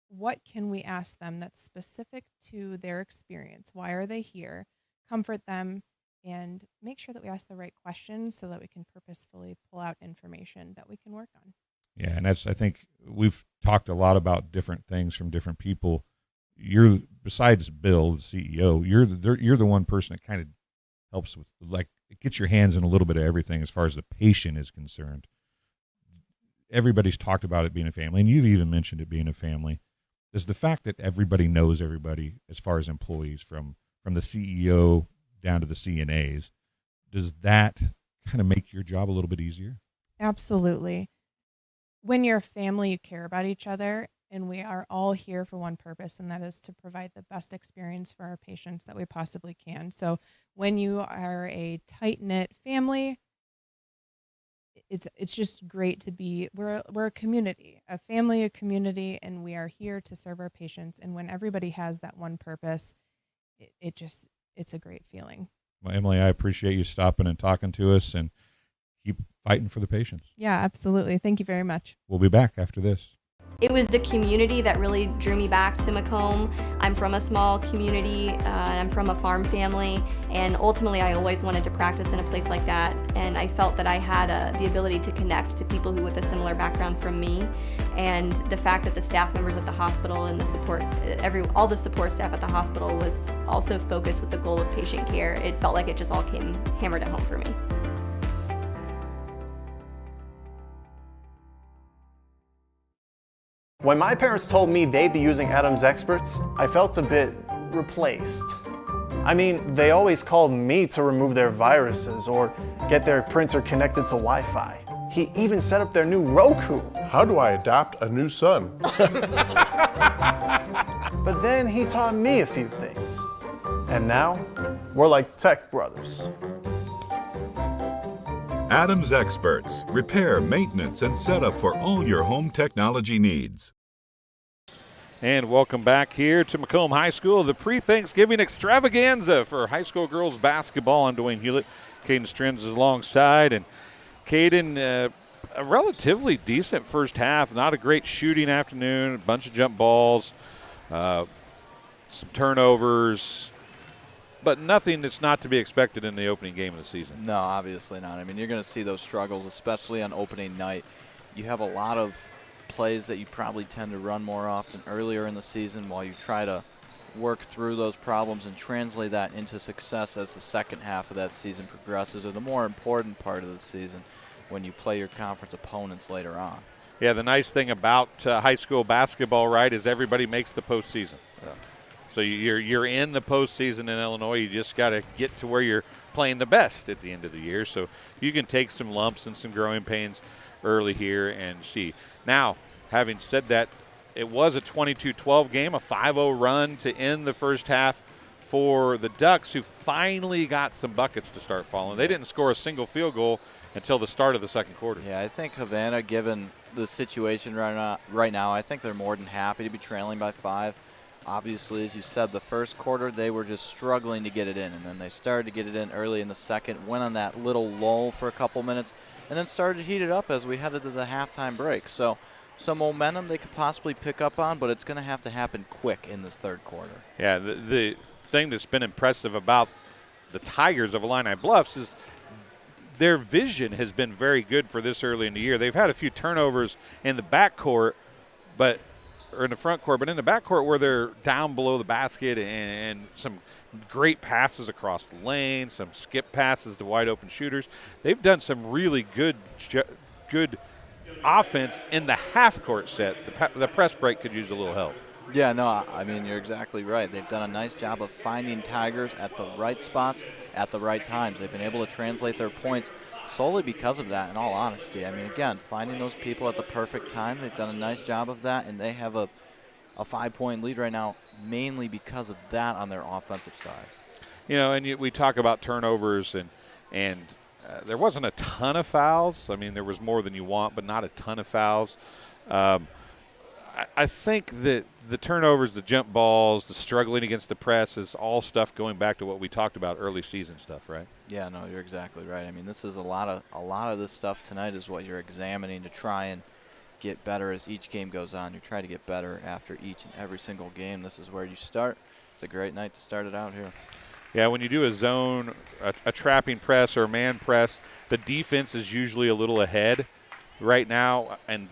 what can we ask them that's specific to their experience. Why are they here? Comfort them and make sure that we ask the right questions so that we can purposefully pull out information that we can work on.
Yeah, and I think we've talked a lot about different things from different people. You're, besides Bill, the CEO, you're the one person that kind of helps with, like, it gets your hands in a little bit of everything as far as the patient is concerned. Everybody's talked about it being a family, and you've even mentioned it being a family. Does the fact that everybody knows everybody as far as employees, from the CEO down to the CNAs, does that kind of make your job a little bit easier?
Absolutely. When you're a family, you care about each other, and we are all here for one purpose, and that is to provide the best experience for our patients that we possibly can. So when you are a tight-knit family, it's just great to be, we're a community, a family, a community, and we are here to serve our patients. And when everybody has that one purpose, it's a great feeling.
Well, Emily, I appreciate you stopping and talking to us, and keep fighting for the patients.
Yeah, absolutely. Thank you very much.
We'll be back after this.
It was the community that really drew me back to Macomb. I'm from a small community, and I'm from a farm family, and ultimately I always wanted to practice in a place like that, and I felt that I had the ability to connect to people who with a similar background from me, and the fact that the staff members at the hospital and the support, all the support staff at the hospital was also focused with the goal of patient care. It felt like it just all came hammered at home for me.
When my parents told me they'd be using Adam's Experts, I felt a bit replaced. I mean, they always called me to remove their viruses or get their printer connected to Wi-Fi. He even set up their new Roku.
How do I adopt a new son?
But then he taught me a few things. And now, we're like tech brothers.
Adam's Experts. Repair, maintenance, and setup for all your home technology needs.
And welcome back here to Macomb High School, the pre-Thanksgiving extravaganza for high school girls basketball. I'm Dwayne Hulett. Caden Strins is alongside. And Caden, a relatively decent first half. Not a great shooting afternoon. A bunch of jump balls, some turnovers, but nothing that's not to be expected in the opening game of the season.
No, obviously not. I mean, you're going to see those struggles, especially on opening night. You have a lot of plays that you probably tend to run more often earlier in the season while you try to work through those problems and translate that into success as the second half of that season progresses, or the more important part of the season when you play your conference opponents later on.
Yeah, the nice thing about high school basketball, right, is everybody makes the postseason.
Yeah.
So you're in the postseason in Illinois. You just got to get to where you're playing the best at the end of the year. So you can take some lumps and some growing pains early here and see. Now, having said that, it was a 22-12 game, a 5-0 run to end the first half for the Ducks, who finally got some buckets to start falling. They didn't score a single field goal until the start of the second quarter.
Yeah, I think Havana, given the situation right now, I think they're more than happy to be trailing by 5. Obviously, as you said, the first quarter they were just struggling to get it in, and then they started to get it in early in the second, went on that little lull for a couple minutes, and then started to heat it up as we headed to the halftime break. So some momentum they could possibly pick up on, but it's going to have to happen quick in this third quarter.
Yeah, the thing that's been impressive about the Tigers of Illini Bluffs is their vision has been very good for this early in the year. They've had a few turnovers in the backcourt, or in the front court, but in the backcourt where they're down below the basket, and some great passes across the lane, some skip passes to wide open shooters. They've done some really good offense in the half court set. The press break could use a little help.
Yeah, no, I mean, you're exactly right. They've done a nice job of finding Tigers at the right spots at the right times. They've been able to translate their points solely because of that, in all honesty. I mean, again, finding those people at the perfect time, they've done a nice job of that, and they have a 5-point lead right now, mainly because of that on their offensive side.
You know, and we talk about turnovers and there wasn't a ton of fouls. I mean, there was more than you want, but not a ton of fouls. I think that the turnovers, the jump balls, the struggling against the press is all stuff going back to what we talked about early season stuff, right?
Yeah, no, you're exactly right. I mean, this is a lot of this stuff tonight is what you're examining to try and get better as each game goes on. You try to get better after each and every single game. This is where you start. It's a great night to start it out here. Yeah,
when you do a zone, a trapping press or a man press, the defense is usually a little ahead right now, and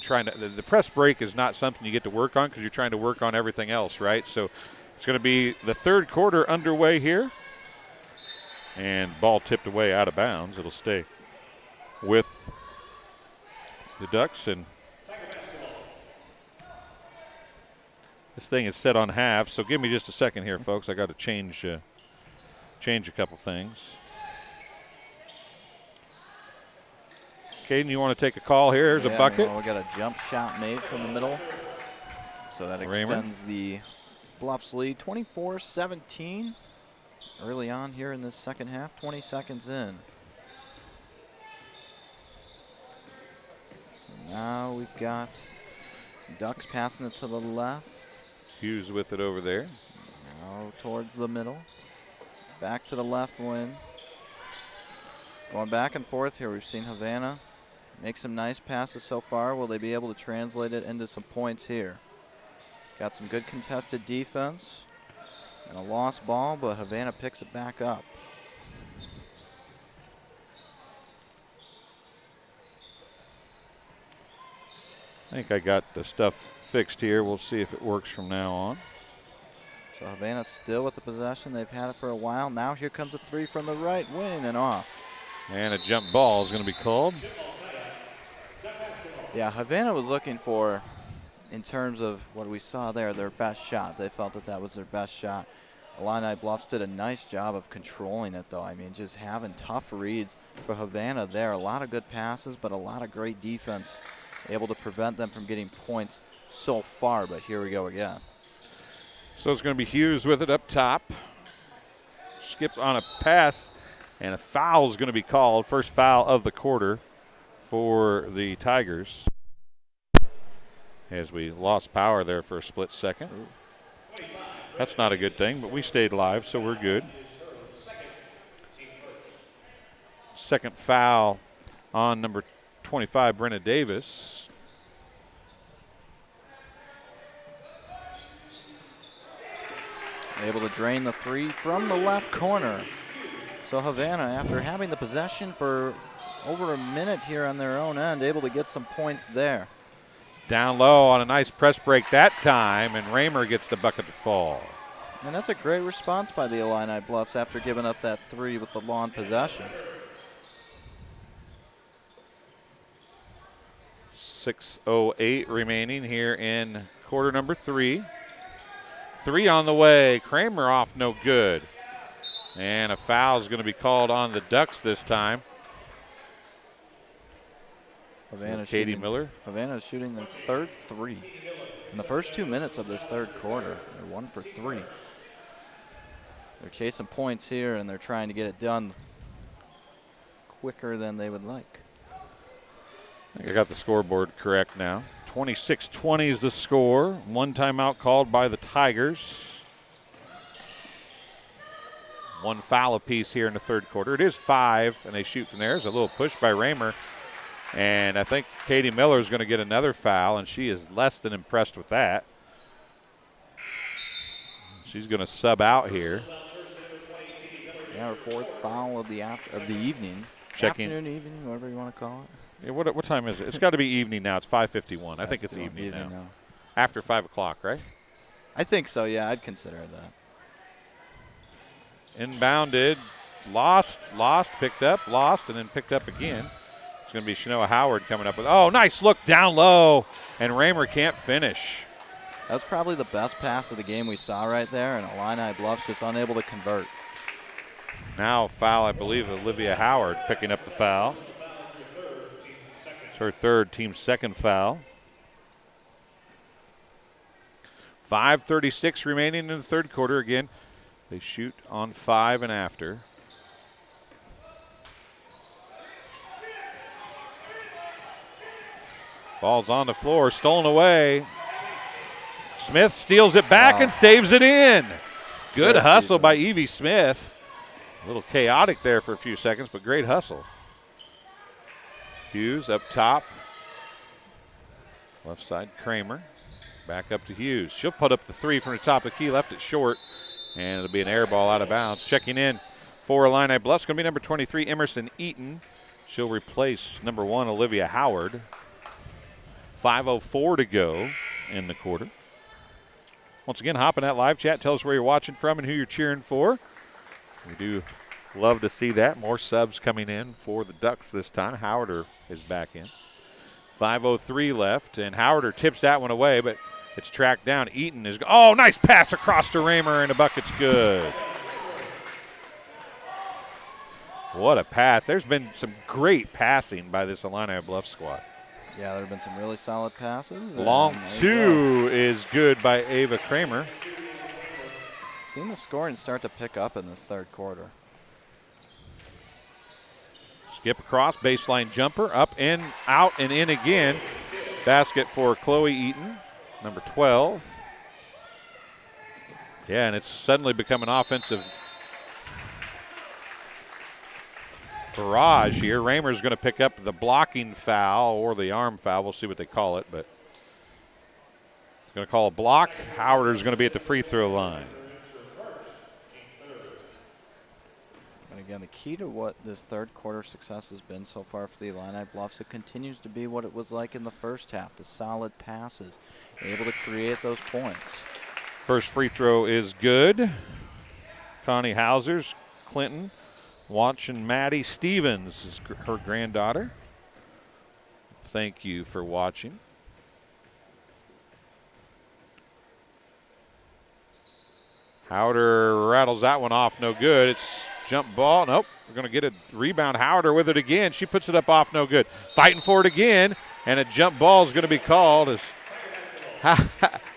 trying to the press break is not something you get to work on because you're trying to work on everything else, right? So it's going to be the third quarter underway here, and ball tipped away out of bounds. It'll stay with the Ducks, and this thing is set on half. So give me just a second here, folks. I got to change a couple things. Caden, you want to take a call here? Here's a bucket.
Well, we got a jump shot made from the middle. So that extends the Bluffs lead 24-17 early on here in this second half, 20 seconds in. And now we've got some Ducks passing it to the left.
Hughes with it over there.
Now towards the middle. Back to the left wing. Going back and forth here. We've seen Havana make some nice passes so far. Will they be able to translate it into some points here? Got some good contested defense and a lost ball, but Havana picks it back up.
I think I got the stuff fixed here. We'll see if it works from now on.
So Havana still with the possession. They've had it for a while. Now here comes a three from the right wing and off.
And a jump ball is going to be called.
Yeah, Havana was looking for, in terms of what we saw there, their best shot. They felt that was their best shot. Illini Bluffs did a nice job of controlling it, though. I mean, just having tough reads for Havana there. A lot of good passes, but a lot of great defense, able to prevent them from getting points so far. But here we go again.
So it's going to be Hughes with it up top. Skipped on a pass, and a foul is going to be called. First foul of the quarter for the Tigers, as we lost power there for a split second. That's not a good thing, but we stayed live, so we're good. Second foul on number 25, Brenna Davis.
Able to drain the three from the left corner. So Havana, after having the possession for over a minute here on their own end, able to get some points there.
Down low on a nice press break that time, and Raymer gets the bucket to fall.
And that's a great response by the Illini Bluffs after giving up that three with the long possession.
6:08 remaining here in quarter number 3. 3 on the way. Kramer off, no good. And a foul is going to be called on the Ducks this time. Katie Miller.
Havana is shooting their third three. In the first 2 minutes of this third quarter, they're 1 for 3. They're chasing points here, and they're trying to get it done quicker than they would like.
I think I got the scoreboard correct now. 26-20 is the score. One timeout called by the Tigers. One foul apiece here in the third quarter. It is 5, and they shoot from there. There's a little push by Raymer. And I think Katie Miller is going to get another foul, and she is less than impressed with that. She's going to sub out here.
Yeah, her fourth foul of the evening. Afternoon, evening, whatever you want to call it.
Yeah, what time is it? It's got to be evening now. It's 5:51. I think it's evening now. After 5 o'clock, right?
I think so, yeah. I'd consider that.
Inbounded, lost, picked up, lost, and then picked up again. It's going to be Shanoa Howard coming up with, oh, nice look down low, and Raymer can't finish.
That was probably the best pass of the game we saw right there, and Illini Bluffs just unable to convert.
Now foul, I believe, Olivia Howard picking up the foul. It's her third, team's second foul. 5:36 remaining in the third quarter. Again, they shoot on 5 and after. Ball's on the floor, stolen away. Smith steals it back and saves it in. Good hustle by Evie Smith. A little chaotic there for a few seconds, but great hustle. Hughes up top. Left side, Kramer. Back up to Hughes. She'll put up the three from the top of the key, left it short, and it'll be an air ball out of bounds. Checking in for Illini Bluffs, going to be number 23, Emerson Eaton. She'll replace number 1, Olivia Howard. 5:04 to go in the quarter. Once again, hop in that live chat. Tell us where you're watching from and who you're cheering for. We do love to see that. More subs coming in for the Ducks this time. Howarder is back in. 5:03 left, and Howarder tips that one away, but it's tracked down. Eaton is, oh, nice pass across to Raymer, and the bucket's good. What a pass. There's been some great passing by this Illini Bluff squad.
Yeah, there have been some really solid passes.
Long two is good by Ava Kramer.
Seen the scoring start to pick up in this third quarter.
Skip across, baseline jumper, up and out and in again. Basket for Chloe Eaton, number 12. Yeah, and it's suddenly become an offensive barrage here. Raymer's going to pick up the blocking foul or the arm foul. We'll see what they call it, but it's going to call a block. Howarder's going to be at the free throw line.
And again, the key to what this third quarter success has been so far for the Illini Bluffs, it continues to be what it was like in the first half, the solid passes, able to create those points.
First free throw is good. Connie Hausers, Clinton, watching Maddie Stevens is her granddaughter. Thank you for watching. Howarder rattles that one off, no good. It's jump ball. Nope, we're going to get a rebound. Howarder with it again. She puts it up off, no good. Fighting for it again, and a jump ball is going to be called as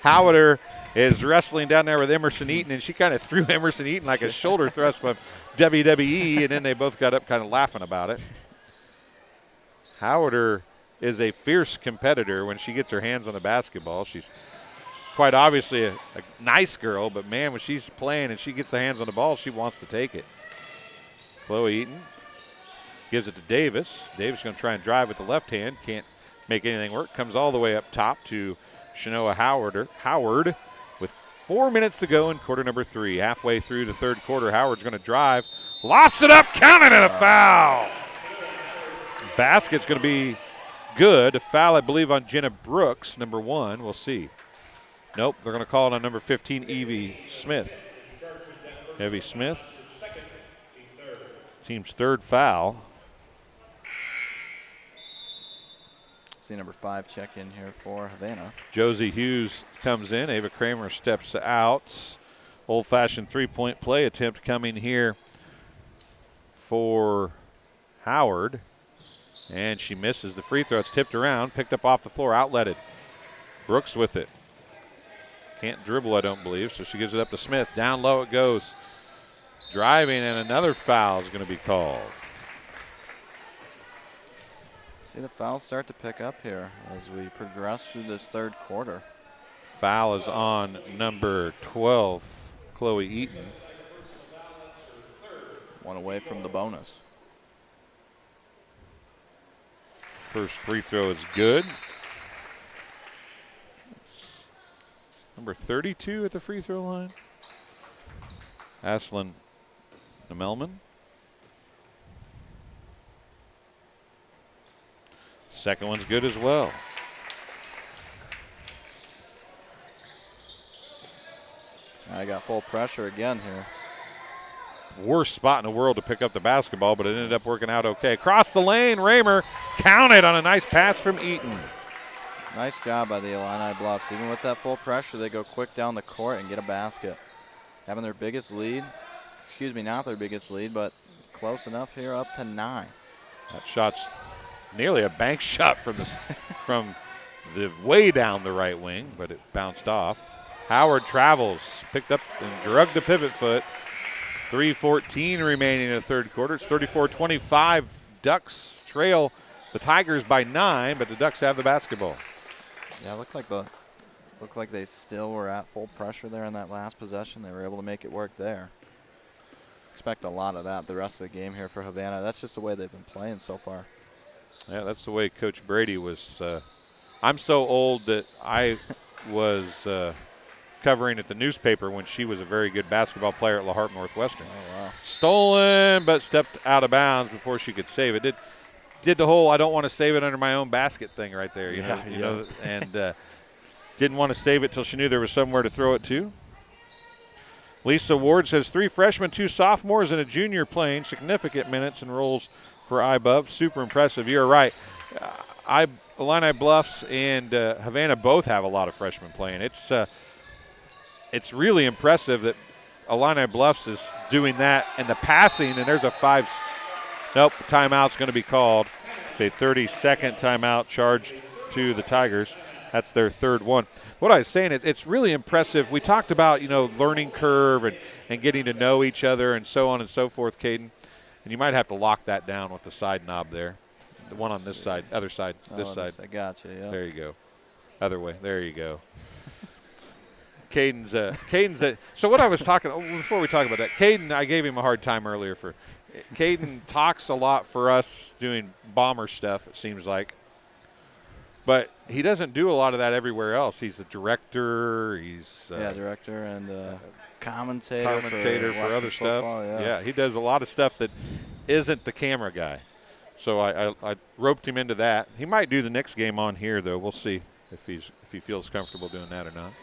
Howarder is wrestling down there with Emerson Eaton, and she kind of threw Emerson Eaton like a shoulder thrust from WWE, and then they both got up kind of laughing about it. Howarder is a fierce competitor when she gets her hands on the basketball. She's quite obviously a nice girl, but, man, when she's playing and she gets the hands on the ball, she wants to take it. Chloe Eaton gives it to Davis. Davis going to try and drive with the left hand. Can't make anything work. Comes all the way up top to Shanoa Howard with 4 minutes to go in quarter number 3. Halfway through the third quarter, Howard's going to drive. Lofts it up, counted, and a foul. Basket's going to be good. A foul, I believe, on Jenna Brooks, number 1. We'll see. Nope, they're going to call it on number 15, Evie Smith. Evie Smith, team's third foul.
See number 5 check in here for Havana.
Josie Hughes comes in. Ava Kramer steps out. Old-fashioned three-point play attempt coming here for Howard. And she misses the free throw. It's tipped around, picked up off the floor, outletted. Brooks with it. Can't dribble, I don't believe, so she gives it up to Smith. Down low it goes. Driving, and another foul is going to be called.
See the fouls start to pick up here as we progress through this third quarter.
Foul is on number 12, Chloe Eaton.
One away from the bonus.
First free throw is good. Number 32 at the free throw line. Ashlyn Nemelman. Second one's good as well.
I got full pressure again here.
Worst spot in the world to pick up the basketball, but it ended up working out okay. Across the lane, Raymer counted on a nice pass from Eaton.
Nice job by the Illini Bluffs. Even with that full pressure, they go quick down the court and get a basket. Having their biggest lead, excuse me, not their biggest lead, but close enough here, up to 9.
That shot's nearly a bank shot from the way down the right wing, but it bounced off. Howard travels, picked up and drugged the pivot foot. 3:14 remaining in the third quarter. It's 34-25. Ducks trail the Tigers by 9, but the Ducks have the basketball.
Yeah, looked like they still were at full pressure there in that last possession. They were able to make it work there. Expect a lot of that the rest of the game here for Havana. That's just the way they've been playing so far.
Yeah, that's the way Coach Brady was. I'm so old that I was covering at the newspaper when she was a very good basketball player at La Harpe Northwestern.
Oh, wow.
Stolen, but stepped out of bounds before she could save it. Did the whole I don't want to save it under my own basket thing right there, you know, and didn't want to save it till she knew there was somewhere to throw it to. Lisa Ward says 3 freshmen, 2 sophomores, and a junior playing significant minutes and roles for IBUP. Super impressive. You're right. Illini Bluffs and Havana both have a lot of freshmen playing. It's really impressive that Illini Bluffs is doing that, and the passing, and there's a timeout's going to be called. It's a 30-second timeout charged to the Tigers. That's their third one. What I was saying is it's really impressive. We talked about, learning curve and getting to know each other and so on and so forth, Caden. And you might have to lock that down with the side knob there. The one on this side, other side, this side.
I got you, yeah.
There you go. Other way. There you go. Caden's so what I was talking, before we talk about that, Caden, I gave him a hard time earlier for, Caden talks a lot for us doing bomber stuff, it seems like. But he doesn't do a lot of that everywhere else. He's a director. He's
director and commentator
for other stuff.
Yeah,
he does a lot of stuff that isn't the camera guy. So I roped him into that. He might do the next game on here, though. We'll see if he feels comfortable doing that or not.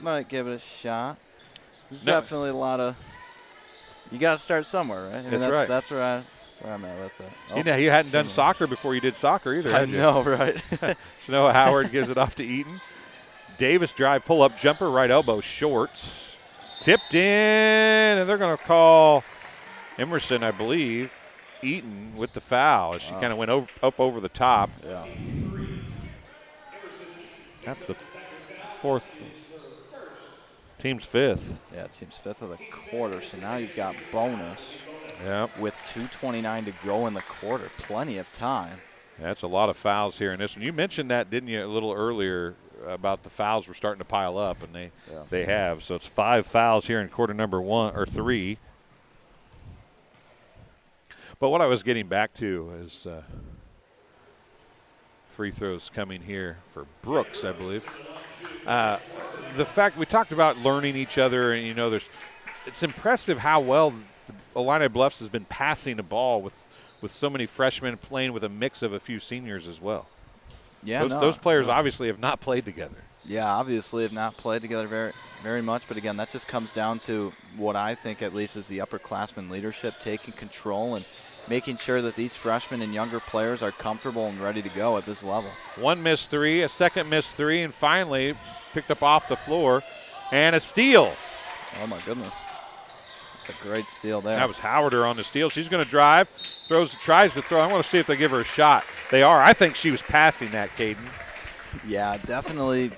Might give it a shot. There's definitely a lot of. You got to start somewhere, right?
That's right.
That's where I'm at with it.
Oh, you hadn't done soccer before you did soccer either.
I know, right?
So Noah Howard gives it off to Eaton. Davis drive, pull-up jumper, right elbow, shorts. Tipped in, and they're going to call Emerson, I believe, Eaton with the foul as she kind of went up over the top.
Yeah.
That's the fourth. Team's fifth.
Yeah, team's fifth of the quarter, so now you've got bonus.
Yep.
With 2:29 to go in the quarter. Plenty of time.
That's a lot of fouls here in this one. You mentioned that, didn't you, a little earlier about the fouls were starting to pile up, and they have. So it's 5 fouls here in quarter number 3. But what I was getting back to is free throws coming here for Brooks, I believe. The fact we talked about learning each other, and it's impressive how well Illini Bluffs has been passing the ball with so many freshmen playing with a mix of a few seniors as well.
Yeah,
those players obviously have not played together.
Yeah, obviously have not played together very, very much. But again, that just comes down to what I think at least is the upperclassmen leadership, taking control and making sure that these freshmen and younger players are comfortable and ready to go at this level.
One missed 3, a second missed 3, and finally picked up off the floor, and a steal.
Oh, my goodness. That's a great steal there.
That was Howarder on the steal. She's going to drive, tries to throw. I want to see if they give her a shot. They are. I think she was passing that, Caden.
Yeah, definitely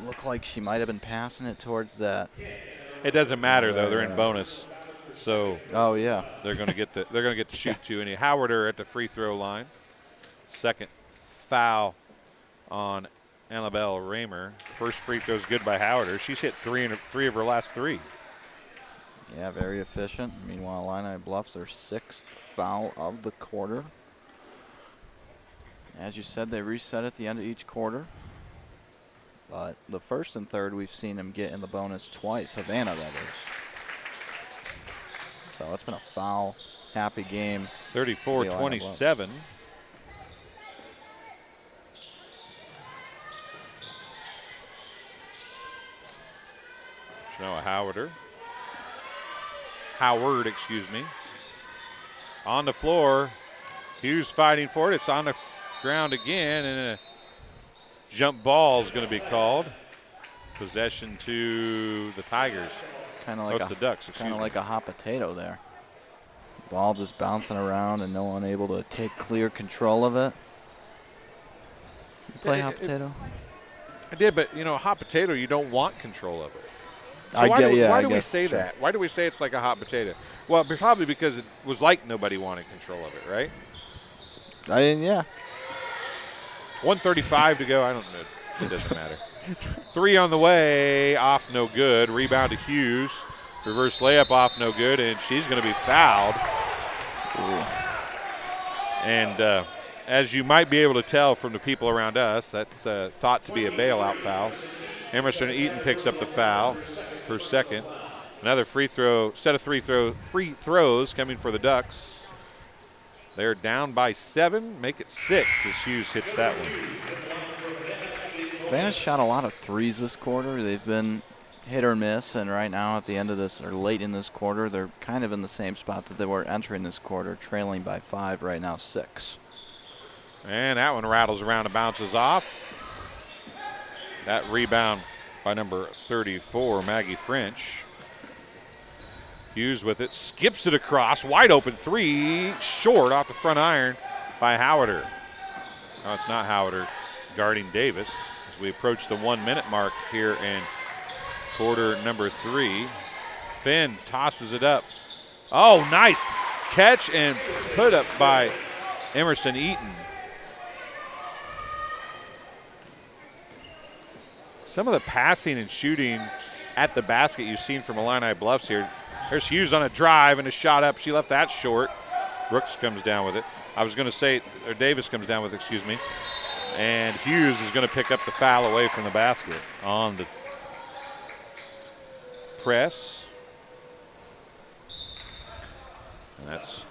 looked like she might have been passing it towards that.
It doesn't matter, though. They're in bonus. So they're going to get to shoot 2. And Howarder at the free throw line. Second foul on Annabelle Raymer. First free throw is good by Howarder. She's hit 3 of her last 3.
Yeah, very efficient. Meanwhile, Illini Bluffs their 6th foul of the quarter. As you said, they reset at the end of each quarter. But the first and third, we've seen them get in the bonus twice. Havana, that is. So it's been a foul-happy game.
34-27. Noah Howard, excuse me. On the floor. Hughes fighting for it. It's on the ground again, and a jump ball is going to be called. Possession to the Tigers.
Kind of like
the Ducks.
Kind of like a hot potato there. Ball just bouncing around and no one able to take clear control of it. You play hot potato?
I did, but a hot potato, you don't want control of it. So
why
do we say that? Why do we say it's like a hot potato? Well, probably because it was like nobody wanted control of it, right?
Yeah.
1:35 to go. I don't know. It doesn't matter. 3 on the way. Off no good. Rebound to Hughes. Reverse layup off no good, and she's going to be fouled.
Ooh.
And as you might be able to tell from the people around us, that's thought to be a bailout foul. Emerson Eaton picks up the foul, her second. Another set of free throws coming for the Ducks. They're down by 7, make it 6 as Hughes hits that one.
Havana's shot a lot of threes this quarter. They've been hit or miss, and right now at the end of this, or late in this quarter, they're kind of in the same spot that they were entering this quarter, trailing by 5, right now 6.
And that one rattles around and bounces off. That rebound by number 34, Maggie French. Hughes with it, skips it across, wide open 3, short off the front iron by Howarder. No, it's not Howarder, guarding Davis as we approach the 1-minute mark here in quarter number 3. Finn tosses it up. Oh, nice catch and put up by Emerson Eaton. Some of the passing and shooting at the basket you've seen from Illini Bluffs here. There's Hughes on a drive and a shot up. She left that short. Brooks comes down with it. I was going to say, or Davis comes down with it, excuse me. And Hughes is going to pick up the foul away from the basket on the press. And that's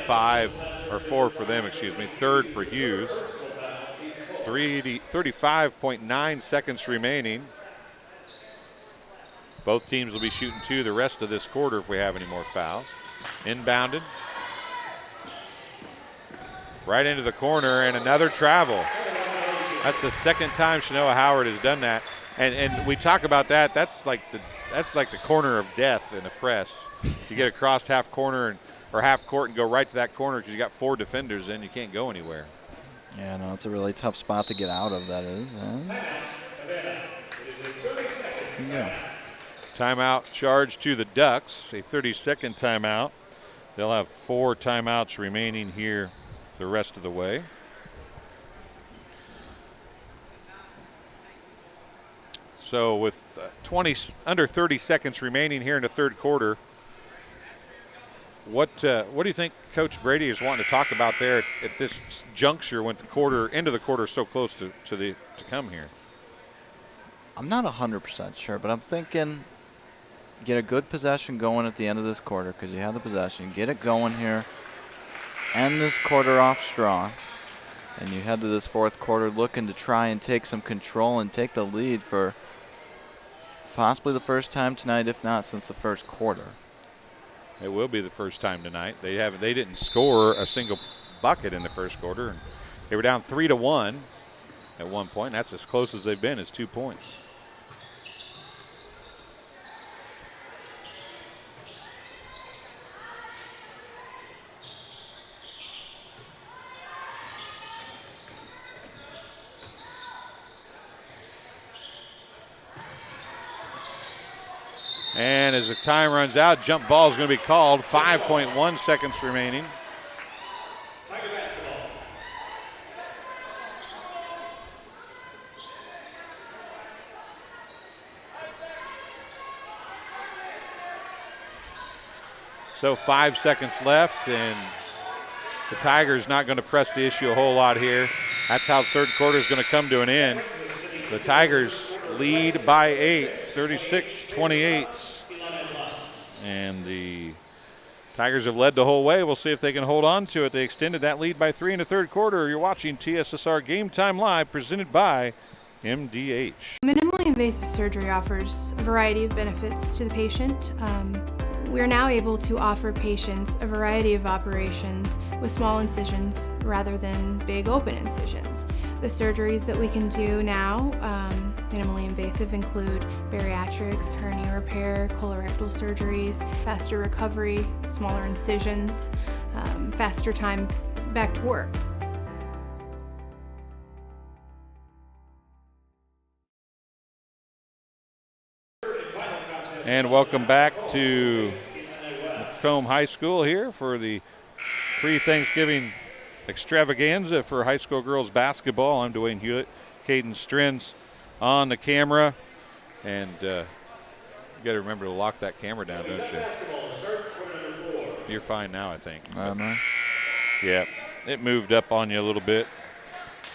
4 for them, excuse me. 3rd for Hughes. 35.9 seconds remaining. Both teams will be shooting 2 the rest of this quarter if we have any more fouls. Inbounded. Right into the corner and another travel. That's the second time Shanoa Howard has done that. And we talk about that. That's like the corner of death in the press. You get across half corner or half court and go right to that corner because you got 4 defenders in. You can't go anywhere.
Yeah, no, it's a really tough spot to get out of, that is. Yeah.
Timeout charge to the Ducks, a 30-second timeout. They'll have 4 timeouts remaining here the rest of the way. So with under 30 seconds remaining here in the third quarter, what do you think Coach Brady is wanting to talk about there at this juncture when the end of the quarter is so close to come here?
I'm not 100% sure, but I'm thinking get a good possession going at the end of this quarter because you have the possession. Get it going here. End this quarter off strong. And you head to this fourth quarter looking to try and take some control and take the lead for possibly the first time tonight, if not since the first quarter.
It will be the first time tonight. They didn't score a single bucket in the first quarter. They were down 3-1 at one point. That's as close as they've been, is 2 points. And as the time runs out, jump ball is going to be called. 5.1 seconds remaining. So 5 seconds left, and the Tigers not going to press the issue a whole lot here. That's how the third quarter is going to come to an end. The Tigers lead by 8, 36-28. And the Tigers have led the whole way. We'll see if they can hold on to it. They extended that lead by 3 in the third quarter. You're watching TSSR Game Time Live, presented by MDH.
Minimally invasive surgery offers a variety of benefits to the patient. We're now able to offer patients a variety of operations with small incisions rather than big open incisions. The surgeries that we can do now, minimally invasive, include bariatrics, hernia repair, colorectal surgeries, faster recovery, smaller incisions, faster time back to work.
And welcome back to Macomb High School here for the pre-Thanksgiving Extravaganza for high school girls basketball. I'm Dwayne Hulett. Caden Strins on the camera. And you got to remember to lock that camera down, don't you? You're fine now, I think. Yeah, it moved up on you a little bit.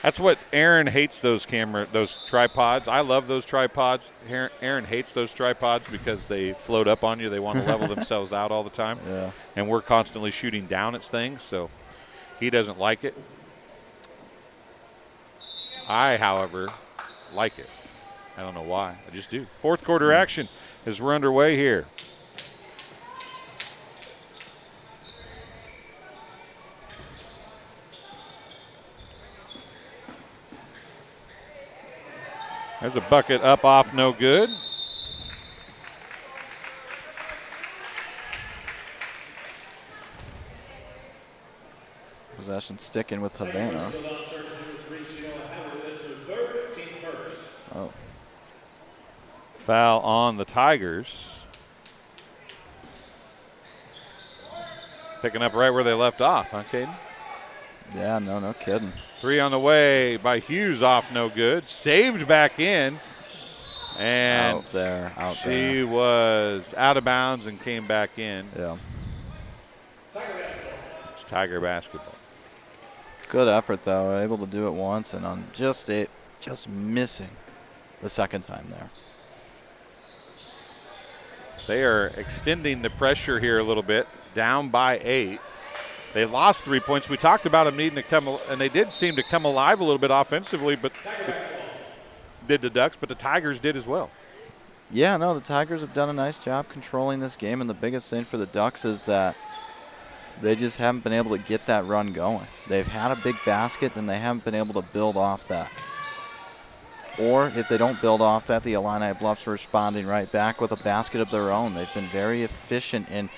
That's what Aaron hates, those tripods. I love those tripods. Aaron hates those tripods because they float up on you. They want to level themselves out all the time.
Yeah.
And we're constantly shooting down at things, so he doesn't like it. I, however, like it. I don't know why. I just do. Fourth quarter action as we're underway here. There's a bucket up off, no good.
Possession sticking with Havana. Oh.
Foul on the Tigers. Picking up right where they left off, huh, Caden?
Yeah, no kidding.
3 on the way by Hughes, off no good. Saved back in. And
out there.
She was out of bounds and came back in.
Yeah.
It's Tiger basketball.
Good effort, though. Able to do it once and on just missing the second time there.
They are extending the pressure here a little bit, down by 8. They lost 3 points. We talked about them needing to come, and they did seem to come alive a little bit offensively, but did the Ducks, but the Tigers did as well.
Yeah, no, the Tigers have done a nice job controlling this game, and the biggest thing for the Ducks is that they just haven't been able to get that run going. They've had a big basket, and they haven't been able to build off that. Or if they don't build off that, the Illini Bluffs are responding right back with a basket of their own. They've been very efficient in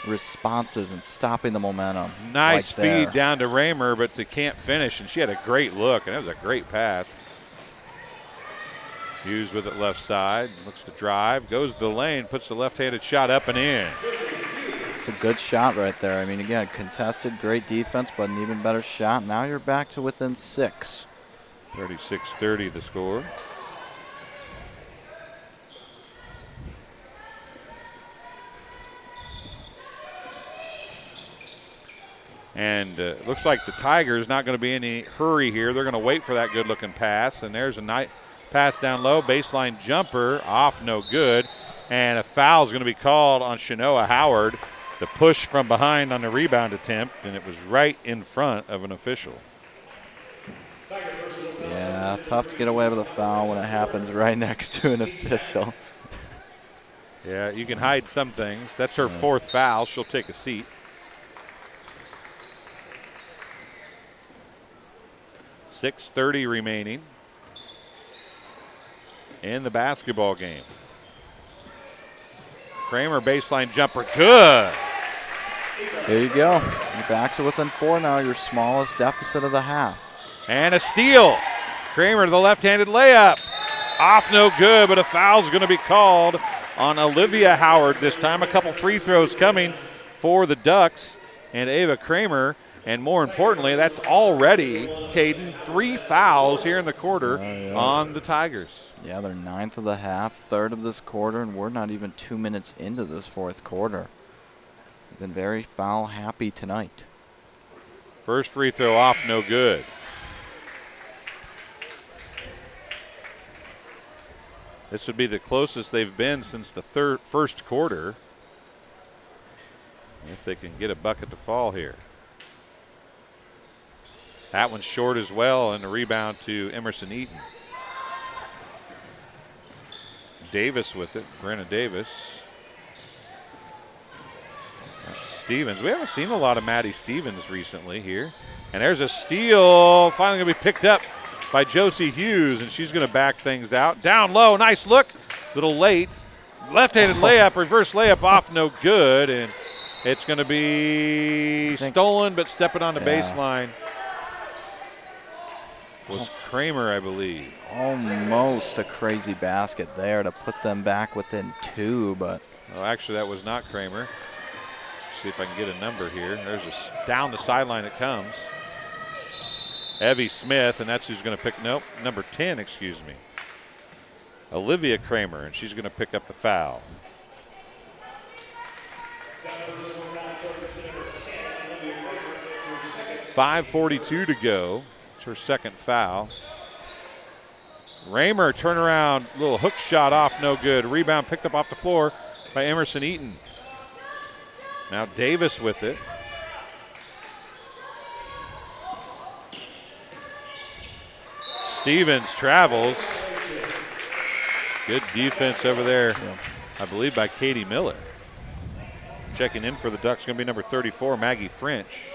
responses and stopping the momentum.
Nice feed down to Raymer, but they can't finish, and she had a great look, and it was a great pass. Hughes with it left side, looks to drive, goes to the lane, puts the left-handed shot up and in.
It's a good shot right there. I mean, again, contested, great defense, but an even better shot. Now you're back to within 6.
36-30 the score. And it looks like the Tigers not going to be in any hurry here. They're going to wait for that good-looking pass. And there's a nice pass down low, baseline jumper, off no good. And a foul is going to be called on Shanoa Howard. The push from behind on the rebound attempt, and it was right in front of an official.
Yeah, tough to get away with a foul when it happens right next to an official.
Yeah, you can hide some things. That's her 4th foul. She'll take a seat. .6:30 remaining in the basketball game. Kramer baseline jumper, good.
There you go. You're back to within 4 now, your smallest deficit of the half.
And a steal. Kramer to the left-handed layup. Off no good, but a foul's going to be called on Olivia Howard this time. A couple free throws coming for the Ducks and Ava Kramer. And more importantly, that's already, Caden, 3 fouls here in the quarter on the Tigers.
Yeah, they're 9th of the half, 3rd of this quarter, and we're not even 2 minutes into this 4th quarter. They've been very foul happy tonight.
First free throw off, no good. This would be the closest they've been since the first quarter. If they can get a bucket to fall here. That one's short as well, and a rebound to Emerson Eaton. Davis with it, Brenna Davis. Stevens, we haven't seen a lot of Maddie Stevens recently here. And there's a steal, finally gonna be picked up by Josie Hughes, and she's gonna back things out. Down low, nice look, little late. Left-handed layup, reverse layup off, no good, and it's gonna be stolen, but stepping on the baseline was Kramer, I believe.
Almost a crazy basket there to put them back within 2, but.
Well, actually, that was not Kramer. See if I can get a number here. There's a down the sideline it comes. Evie Smith, and that's who's going to pick, nope, number 10, excuse me. Olivia Kramer, and she's going to pick up the foul. .5:42 to go. It's her second foul. Raymer, turnaround, little hook shot off, no good. Rebound picked up off the floor by Emerson Eaton. Now Davis with it. Stevens travels. Good defense over there, I believe, by Katie Miller. Checking in for the Ducks going to be number 34, Maggie French.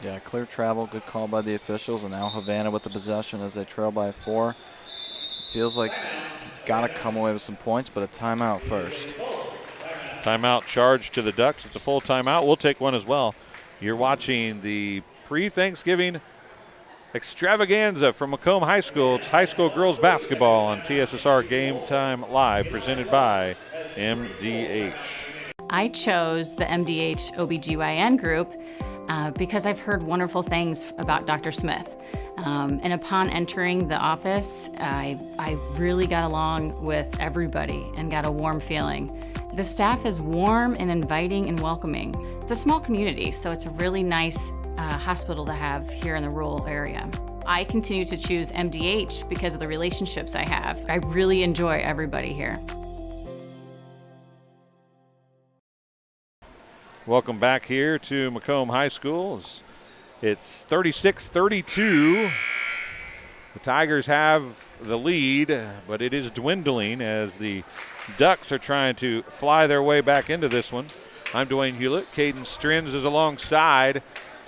Yeah, clear travel, good call by the officials, and now Havana with the possession as they trail by 4. Feels like got to come away with some points, but a timeout first.
Timeout charge to the Ducks. It's a full timeout. We'll take one as well. You're watching the pre-Thanksgiving Extravaganza from Macomb High School. It's high school girls basketball on TSSR Game Time Live, presented by MDH.
I chose the MDH OBGYN group because I've heard wonderful things about Dr. Smith. And upon entering the office, I really got along with everybody and got a warm feeling. The staff is warm and inviting and welcoming. It's a small community, so it's a really nice hospital to have here in the rural area. I continue to choose MDH because of the relationships I have. I really enjoy everybody here.
Welcome back here to Macomb High School. It's 36-32. The Tigers have the lead, but it is dwindling as the Ducks are trying to fly their way back into this one. I'm Dwayne Hulett. Caden Strins is alongside.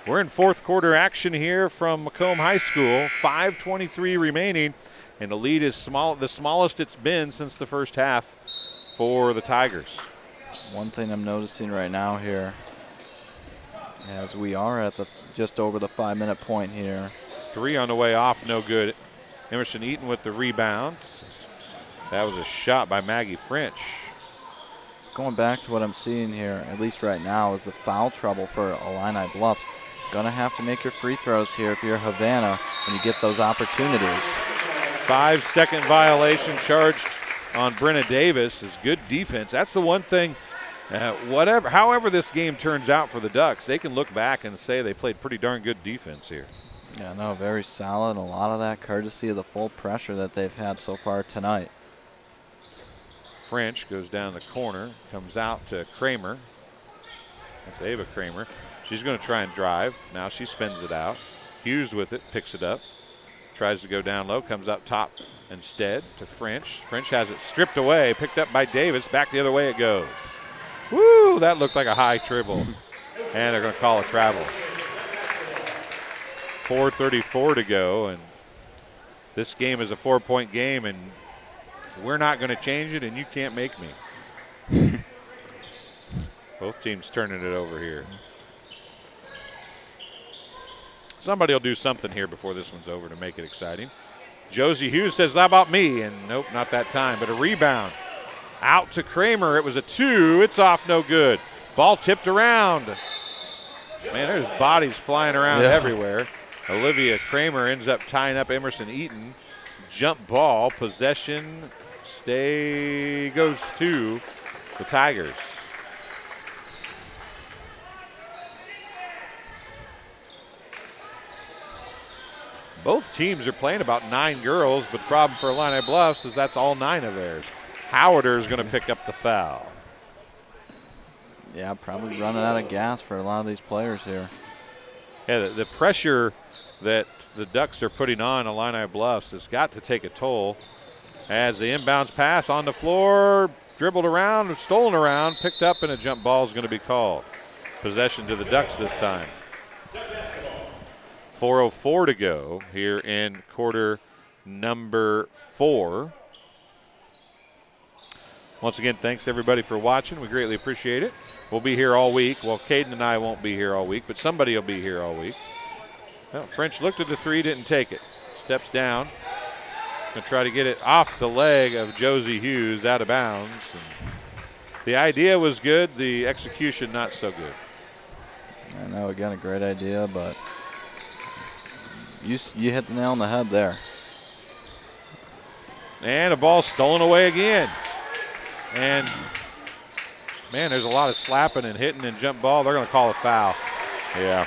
We're in fourth quarter action here from Macomb High School. 5:23 remaining, and the lead is small, the smallest it's been since the first half for the Tigers.
One thing I'm noticing right now here, as we are at the just over the 5-minute point here.
3 on the way off, no good. Emerson Eaton with the rebound. That was a shot by Maggie French.
Going back to what I'm seeing here, at least right now, is the foul trouble for Illini Bluffs. Gonna have to make your free throws here if you're Havana when you get those opportunities.
5-second violation charged on Brenna Davis is good defense. That's the one thing, however this game turns out for the Ducks, they can look back and say they played pretty darn good defense here.
Yeah, no, very solid. A lot of that courtesy of the full pressure that they've had so far tonight.
French goes down the corner, comes out to Kramer. That's Ava Kramer. She's going to try and drive. Now she spins it out. Hughes with it, picks it up. Tries to go down low, comes up top instead to French. French has it stripped away, picked up by Davis. Back the other way it goes. Woo, that looked like a high dribble. And they're going to call a travel. 4:34 to go, and this game is a 4-point game, and we're not going to change it, and you can't make me. Both teams turning it over here. Somebody will do something here before this one's over to make it exciting. Josie Hughes says, how about me? And nope, not that time, but a rebound. Out to Kramer. It was a 2. It's off, no good. Ball tipped around. Man, there's bodies flying around everywhere. Olivia Kramer ends up tying up Emerson Eaton. Jump ball, possession, goes to the Tigers. Both teams are playing about 9 girls, but the problem for Illini Bluffs is that's all 9 of theirs. Howarder is going to pick up the foul.
Yeah, probably running out of gas for a lot of these players here.
Yeah, the pressure that the Ducks are putting on Illini Bluffs has got to take a toll. As the inbounds pass on the floor, dribbled around, stolen around, picked up, and a jump ball is going to be called. Possession to the Ducks this time. 4:04 to go here in quarter number 4. Once again, thanks everybody for watching. We greatly appreciate it. We'll be here all week. Well, Caden and I won't be here all week, but somebody will be here all week. Well, French looked at the 3, didn't take it. Steps down. Going to try to get it off the leg of Josie Hughes, out of bounds. And the idea was good. The execution not so good.
I know, again, a great idea, but You hit the nail on the head there.
And a ball stolen away again. And, man, there's a lot of slapping and hitting and jump ball. They're going to call a foul. Yeah.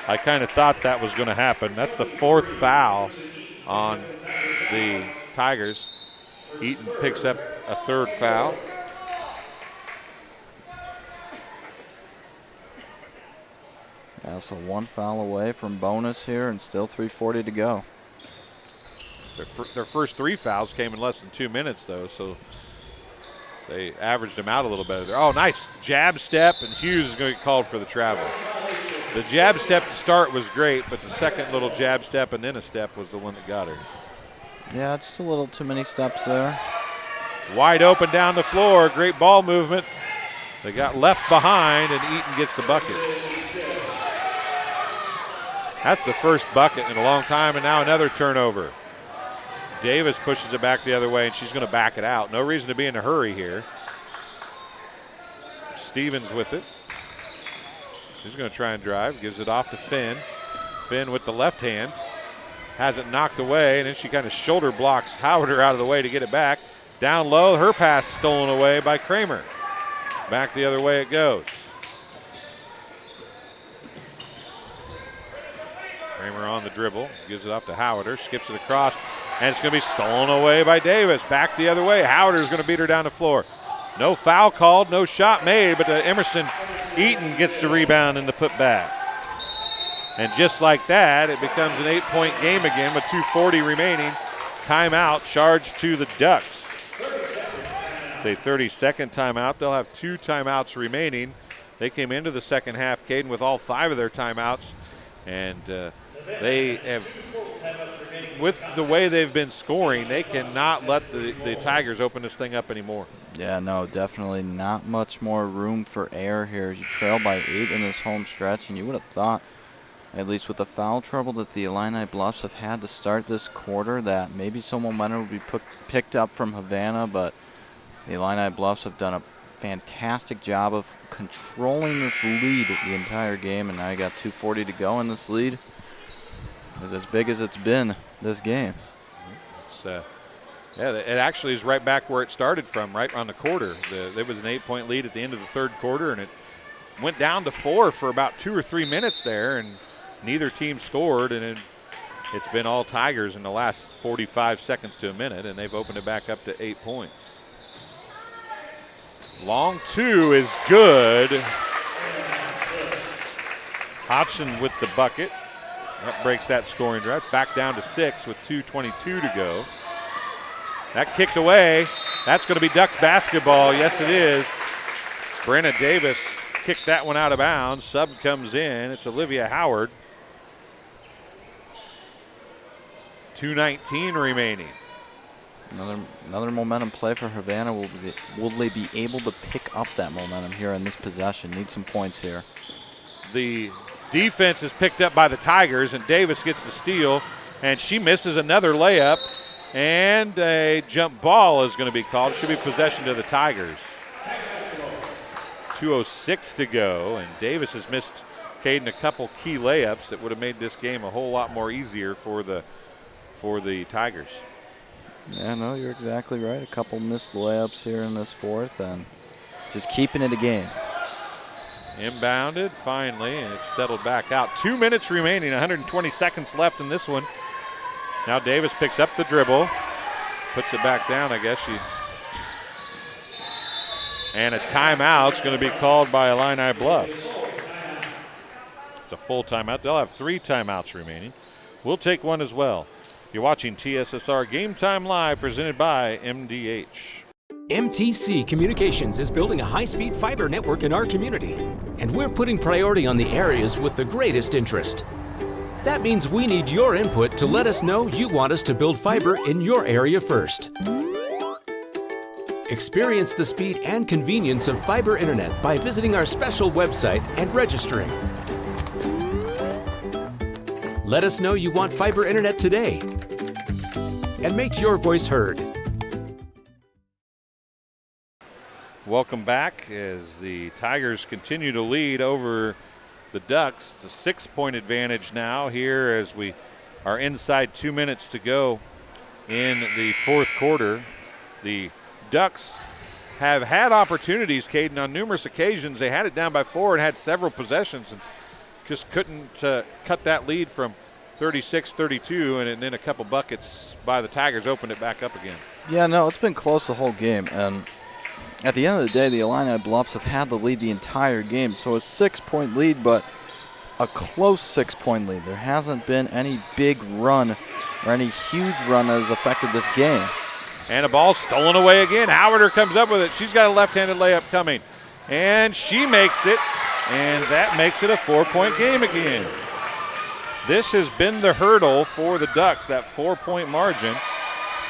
I kind of thought that was going to happen. That's the 4th foul on the Tigers. Eaton picks up a 3rd foul.
Yeah, so 1 foul away from bonus here and still 3:40 to go.
Their first 3 fouls came in less than 2 minutes, though, so they averaged them out a little better. Oh, nice jab step, and Hughes is going to get called for the travel. The jab step to start was great, but the second little jab step and then a step was the one that got her.
Yeah, just a little too many steps there.
Wide open down the floor, great ball movement. They got left behind, and Eaton gets the bucket. That's the first bucket in a long time, and now another turnover. Davis pushes it back the other way, and she's going to back it out. No reason to be in a hurry here. Stevens with it. He's going to try and drive. Gives it off to Finn. Finn with the left hand. Has it knocked away, and then she kind of shoulder blocks Howard out of the way to get it back. Down low, her pass stolen away by Kramer. Back the other way it goes. Kramer on the dribble. Gives it off to Howard. Skips it across. And it's going to be stolen away by Davis. Back the other way. Howder's going to beat her down the floor. No foul called, no shot made, but Emerson Eaton gets the rebound and the putback. And just like that, it becomes an 8-point game again with 2:40 remaining. Timeout charged to the Ducks. It's a 30-second timeout. They'll have 2 timeouts remaining. They came into the second half, Caden, with all 5 of their timeouts. And they have, with the way they've been scoring, they cannot let the Tigers open this thing up anymore.
Yeah, no, definitely not much more room for error here. You trail by 8 in this home stretch, and you would have thought, at least with the foul trouble that the Illini Bluffs have had to start this quarter, that maybe some momentum would be picked up from Havana, but the Illini Bluffs have done a fantastic job of controlling this lead the entire game, and now you got 2:40 to go in this lead. It's as big as it's been this game.
Yeah, it actually is right back where it started from, right on the quarter. There was an 8-point lead at the end of the third quarter, and it went down to 4 for about 2 or 3 minutes there, and neither team scored, and it's been all Tigers in the last 45 seconds to a minute, and they've opened it back up to 8 points. Long 2 is good. Hodgson with the bucket. That breaks that scoring drive. Back down to 6 with 2:22 to go. That kicked away. That's going to be Ducks basketball. Yes, it is. Brenna Davis kicked that one out of bounds. Sub comes in. It's Olivia Howard. 2:19 remaining.
Another momentum play for Havana. Will they be able to pick up that momentum here in this possession? Need some points here.
The defense is picked up by the Tigers, and Davis gets the steal, and she misses another layup, and a jump ball is going to be called. It should be possession to the Tigers. 2:06 to go, and Davis has missed, Caden, a couple key layups that would have made this game a whole lot more easier for the Tigers.
Yeah, no, you're exactly right. A couple missed layups here in this fourth, and just keeping it a game.
Inbounded finally, and it's settled back out. 2 minutes remaining, 120 seconds left in this one. Now Davis picks up the dribble, puts it back down, I guess. And a timeout's going to be called by Illini Bluffs. It's a full timeout. They'll have 3 timeouts remaining. We'll take one as well. You're watching TSSR Game Time Live, presented by MDH.
MTC Communications is building a high-speed fiber network in our community, and we're putting priority on the areas with the greatest interest. That means we need your input to let us know you want us to build fiber in your area first. Experience the speed and convenience of fiber internet by visiting our special website and registering. Let us know you want fiber internet today, and make your voice heard.
Welcome back as the Tigers continue to lead over the Ducks. It's a 6-point advantage now here as we are inside 2 minutes to go in the fourth quarter. The Ducks have had opportunities, Caden, on numerous occasions. They had it down by 4 and had several possessions and just couldn't cut that lead from 36-32, and then a couple buckets by the Tigers opened it back up again.
Yeah, no, it's been close the whole game, and at the end of the day, the Illini Bluffs have had the lead the entire game, so a 6-point lead, but a close 6-point lead. There hasn't been any big run or any huge run that has affected this game.
And a ball stolen away again. Howarder comes up with it. She's got a left-handed layup coming, and she makes it, and that makes it a 4-point game again. This has been the hurdle for the Ducks, that 4-point margin.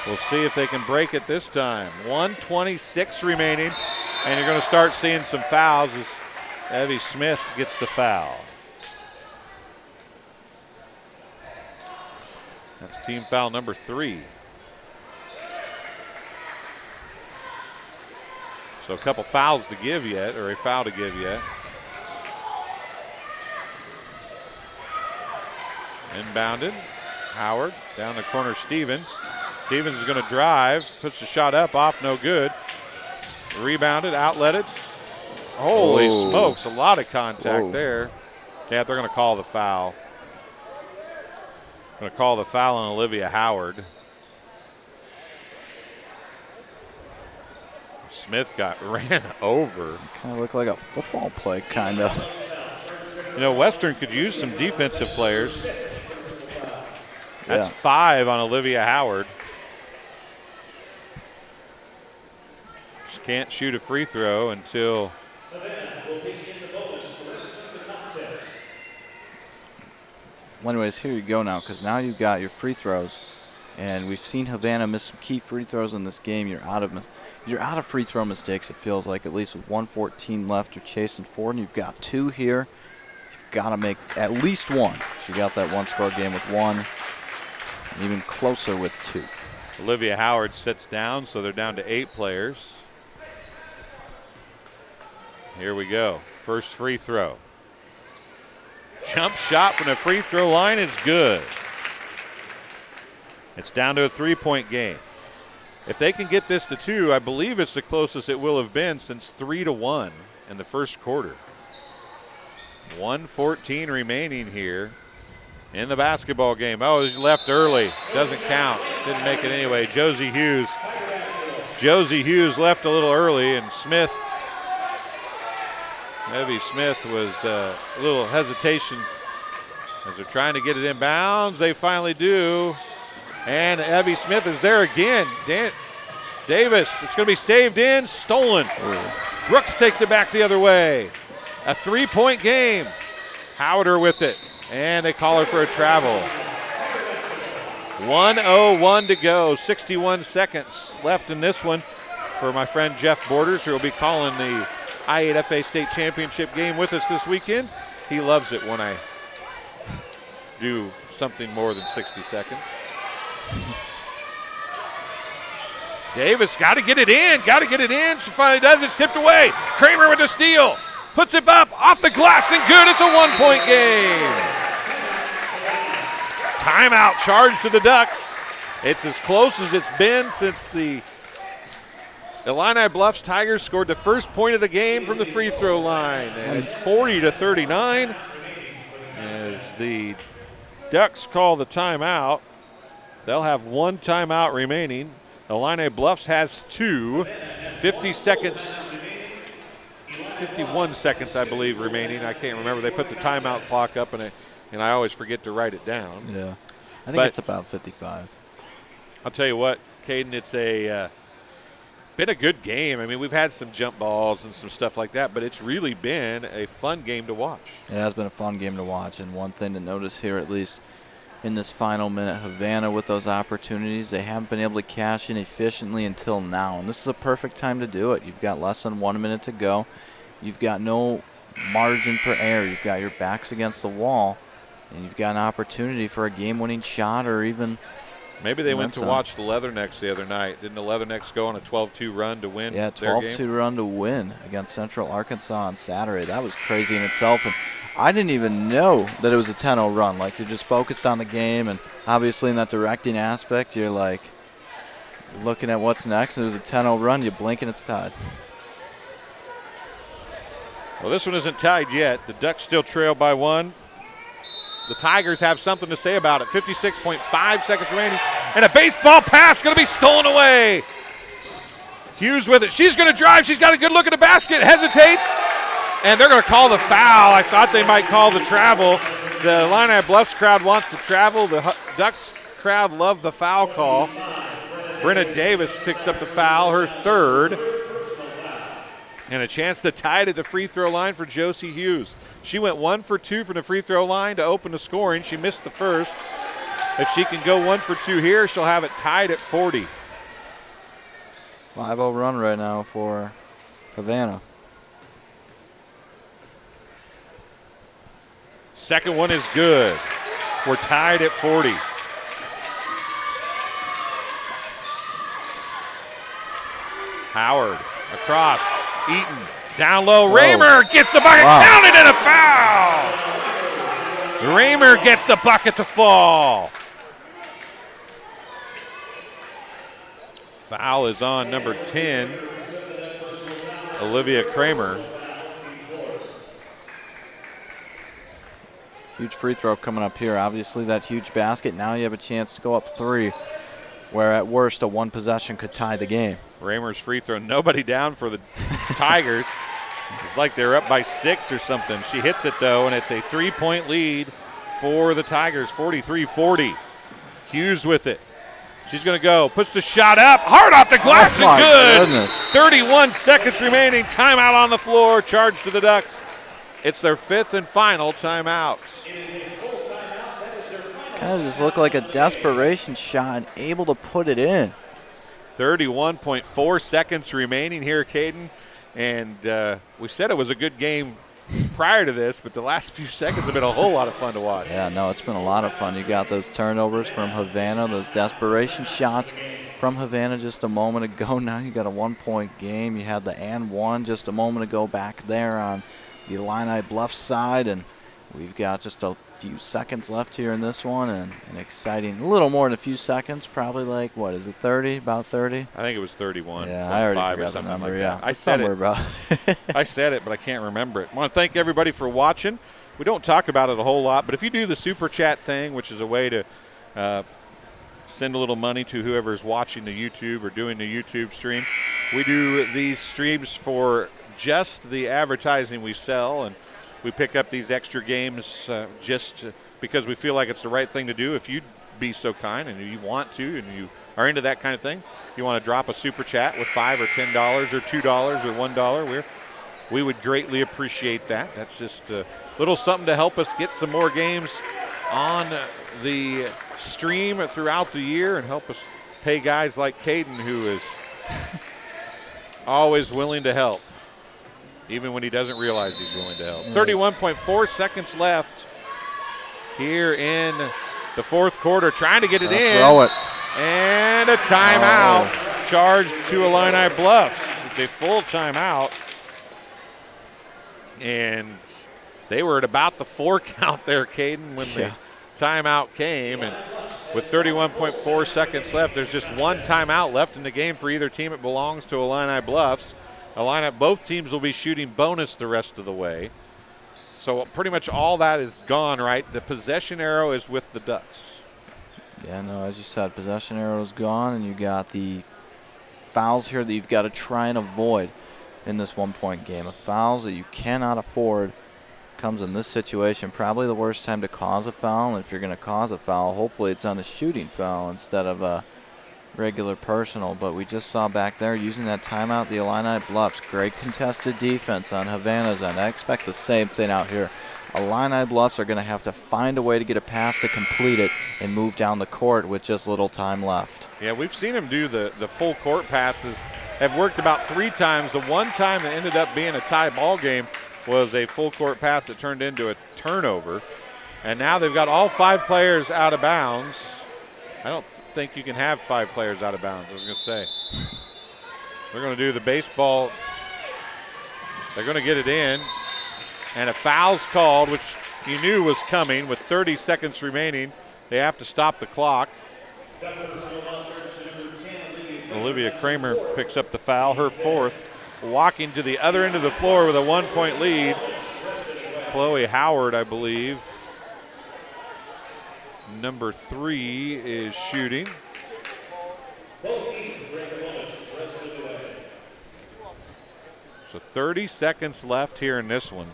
We'll see if they can break it this time. 1:26 remaining, and you're going to start seeing some fouls as Evie Smith gets the foul. That's team foul number 3. So a couple fouls to give yet, or a foul to give yet. Inbounded. Howard down the corner. Stevens. Stevens is going to drive. Puts the shot up. Off. No good. Rebounded. Outletted. Holy smokes. A lot of contact there. Yeah, they're going to call the foul. Going to call the foul on Olivia Howard. Smith got ran over.
Kind of looked like a football play, kind of.
You know, Western could use some defensive players. That's 5 on Olivia Howard. She can't shoot a free throw until
Well, anyways, here you go now, because now you've got your free throws, and we've seen Havana miss some key free throws in this game. You're out of free throw mistakes, it feels like, at least with 1:14 left. You're chasing 4, and you've got 2 here. You've got to make at least 1. She got that one-score game with 1, and even closer with 2.
Olivia Howard sits down, so they're down to 8 players. Here we go. First free throw. Jump shot from the free throw line is good. It's down to a 3-point game. If they can get this to 2, I believe it's the closest it will have been since 3-1 in the first quarter. 1:14 remaining here in the basketball game. Oh, he left early. Doesn't count. Didn't make it anyway. Josie Hughes left a little early, and Smith, Evie Smith, was a little hesitation as they're trying to get it inbounds. They finally do. And Evie Smith is there again. Davis, it's going to be saved in, stolen. Brooks takes it back the other way. A 3-point game. Howder with it. And they call her for a travel. 1:01 to go. 61 seconds left in this one for my friend Jeff Borders, who will be calling the I-8FA State Championship game with us this weekend. He loves it when I do something more than 60 seconds. Davis got to get it in. She finally does. It's tipped away. Kramer with the steal. Puts it up off the glass and good. It's a 1-point game. Timeout charge to the Ducks. It's as close as it's been since the Illini Bluffs Tigers scored the first point of the game from the free throw line. And it's 40-39 as the Ducks call the timeout. They'll have 1 timeout remaining. Illini Bluffs has 2. 51 seconds, I believe, remaining. I can't remember. They put the timeout clock up, and I always forget to write it down.
Yeah, I think it's about 55.
I'll tell you what, Caden, it's been a good game. I mean, we've had some jump balls and some stuff like that, but it's really been a fun game to watch.
It has been a fun game to watch, and one thing to notice here, at least in this final minute, Havana with those opportunities, they haven't been able to cash in efficiently until now, and this is a perfect time to do it. You've got less than 1 minute to go. You've got no margin for error. You've got your backs against the wall, and you've got an opportunity for a game-winning shot or even
maybe they went to watch the Leathernecks the other night. Didn't the Leathernecks go on a 12-2 run to win?
Yeah, 12-2 run to win against Central Arkansas on Saturday. That was crazy in itself. And I didn't even know that it was a 10-0 run. Like, you're just focused on the game, and obviously in that directing aspect, you're like looking at what's next. And it was a 10-0 run. You blink and it's tied.
Well, this one isn't tied yet. The Ducks still trail by 1. The Tigers have something to say about it. 56.5 seconds remaining. And a baseball pass going to be stolen away. Hughes with it. She's going to drive. She's got a good look at the basket. Hesitates. And they're going to call the foul. I thought they might call the travel. The Illini Bluffs crowd wants the travel. The Ducks crowd love the foul call. Brenna Davis picks up the foul, her third. And a chance to tie it at the free throw line for Josie Hughes. She went 1 for 2 from the free throw line to open the scoring. She missed the first. If she can go 1 for 2 here, she'll have it tied at 40.
5-0 run right now for Havana.
Second one is good. We're tied at 40. Howard across. Eaton down low. Raymer gets the bucket. Counted and a foul. Raymer gets the bucket to fall. Foul is on number 10, Olivia Kramer.
Huge free throw coming up here. Obviously that huge basket. Now you have a chance to go up 3, where at worst a 1 possession could tie the game.
Raymer's free throw. Nobody down for the Tigers. It's like they're up by 6 or something. She hits it, though, and it's a 3-point lead for the Tigers, 43-40. Hughes with it. She's going to go. Puts the shot up. Hard off the glass and good.
Goodness.
31 seconds remaining. Timeout on the floor. Charge to the Ducks. It's their 5th and final timeouts.
Kind of just looked like a desperation shot and able to put it in.
31.4 seconds remaining here, Caden. And we said it was a good game prior to this, but the last few seconds have been a whole lot of fun to watch.
Yeah, no, it's been a lot of fun. You got those turnovers from Havana, those desperation shots from Havana just a moment ago. Now you got a 1-point game. You had the and 1 just a moment ago back there on the Illini Bluffs side, and we've got just a few seconds left here in this one, and an exciting, a little more than a few seconds, probably like, what is it, 30, about 30?
I think it was 31.
Yeah, I already forgot the number, yeah.
I said it.
Bro.
I said it, but I can't remember it. I want to thank everybody for watching. We don't talk about it a whole lot, but if you do the Super Chat thing, which is a way to send a little money to whoever's watching the YouTube or doing the YouTube stream, we do these streams for just the advertising we sell, and we pick up these extra games just because we feel like it's the right thing to do. If you'd be so kind and you want to and you are into that kind of thing, you want to drop a Super Chat with $5 or $10 or $2 or $1, we would greatly appreciate that. That's just a little something to help us get some more games on the stream throughout the year and help us pay guys like Caden, who is always willing to help, even when he doesn't realize he's willing to help. 31.4 seconds left here in the fourth quarter. Trying to get it in.
Throw it.
And a timeout charged to Illini Bluffs. It's a full timeout. And they were at about the 4 count there, Caden, when the timeout came. And with 31.4 seconds left, there's just 1 timeout left in the game for either team. It belongs to Illini Bluffs. Both teams will be shooting bonus the rest of the way. So pretty much all that is gone, right? The possession arrow is with the Ducks.
Yeah, no, as you said, possession arrow is gone, and you got the fouls here that you've got to try and avoid in this 1-point game. A fouls that you cannot afford comes in this situation. Probably the worst time to cause a foul, and if you're going to cause a foul, hopefully it's on a shooting foul instead of a regular personal. But we just saw back there using that timeout, the Illini Bluffs. Great contested defense on Havana's end. I expect the same thing out here. Illini Bluffs are going to have to find a way to get a pass to complete it and move down the court with just little time left.
Yeah, we've seen them do the full court passes. Have worked about 3 times. The one time that ended up being a tie ball game was a full court pass that turned into a turnover. And now they've got all 5 players out of bounds. I don't think you can have 5 players out of bounds, I was going to say. They're going to do the baseball. They're going to get it in. And a foul's called, which you knew was coming with 30 seconds remaining. They have to stop the clock. Olivia Kramer picks up the foul, her fourth. Walking to the other end of the floor with a 1-point lead. Chloe Howard, I believe. Number 3 is shooting. So 30 seconds left here in this one.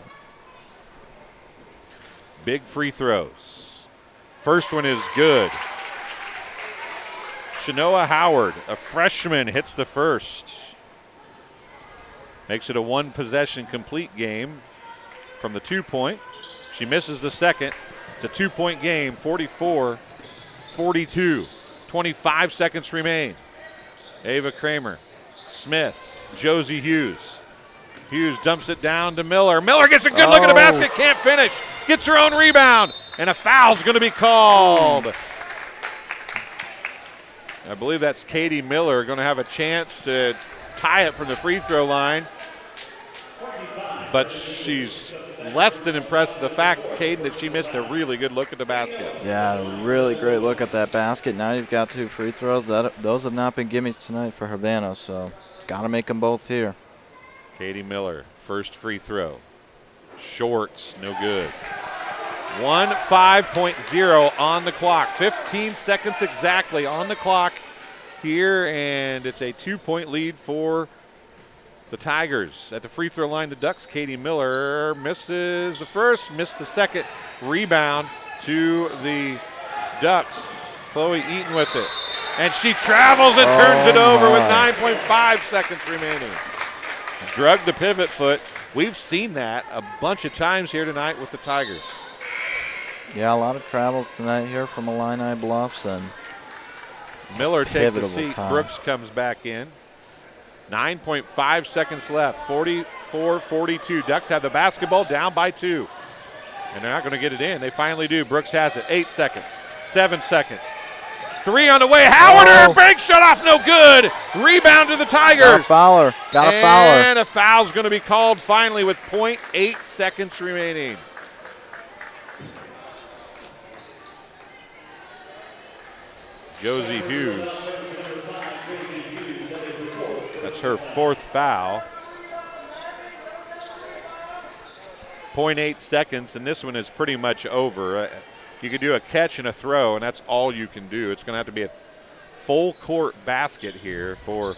Big free throws. First one is good. Shanoa Howard, a freshman, hits the first. Makes it a one-possession complete game from the 2-point. She misses the second. It's a 2-point game, 44-42. 25 seconds remain. Ava Kramer, Smith, Josie Hughes. Hughes dumps it down to Miller. Miller gets a good look at the basket, can't finish. Gets her own rebound, and a foul's going to be called. I believe that's Katie Miller going to have a chance to tie it from the free throw line. But she's less than impressed with the fact, Caden, that she missed a really good look at the basket.
Yeah, really great look at that basket. Now you've got 2 free throws. Those have not been gimmies tonight for Havana, so got to make them both here.
Katie Miller, first free throw. Shorts, no good. 1:05.0 on the clock. 15 seconds exactly on the clock here, and it's a 2-point lead for the Tigers. At the free throw line, the Ducks, Katie Miller misses the first, missed the second. Rebound to the Ducks. Chloe Eaton with it. And she travels and turns it over with 9.5 seconds remaining. Drug the pivot foot. We've seen that a bunch of times here tonight with the Tigers.
Yeah, a lot of travels tonight here from Illini Bluffs. And
Miller takes a seat.
Time.
Brooks comes back in. 9.5 seconds left, 44-42. Ducks have the basketball, down by 2. And they're not going to get it in. They finally do. Brooks has it. 8 seconds, 7 seconds. 3 on the way. Howard, her bank shut off, no good. Rebound to the Tigers.
Got a fouler.
And a foul's going to be called finally with 0.8 seconds remaining. Josie Hughes. That's her 4th foul. 0.8 seconds, and this one is pretty much over. You could do a catch and a throw, and that's all you can do. It's going to have to be a full court basket here for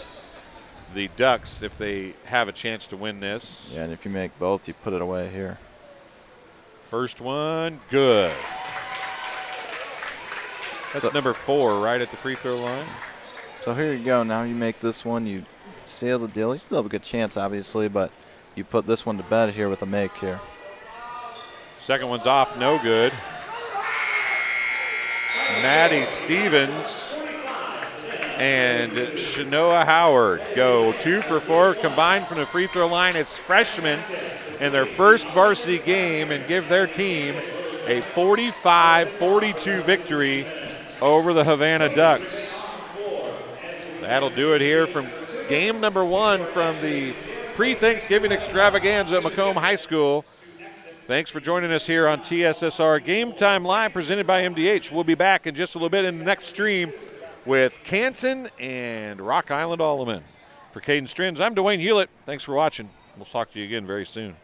the Ducks if they have a chance to win this.
Yeah, and if you make both, you put it away here.
First one, good. That's number 4 right at the free throw line.
So here you go. Now you make this one, you seal the deal. You still have a good chance, obviously, but you put this one to bed here with a make here.
Second one's off, no good. Maddie Stevens and Shanoa Howard go 2 for 4 combined from the free throw line as freshmen in their first varsity game and give their team a 45-42 victory over the Havana Ducks. That'll do it here from game number 1 from the pre-Thanksgiving extravaganza at Macomb High School. Thanks for joining us here on TSSR Game Time Live presented by MDH. We'll be back in just a little bit in the next stream with Canton and Rock Island Alleman. For Caden Strins, I'm Dwayne Hulett. Thanks for watching. We'll talk to you again very soon.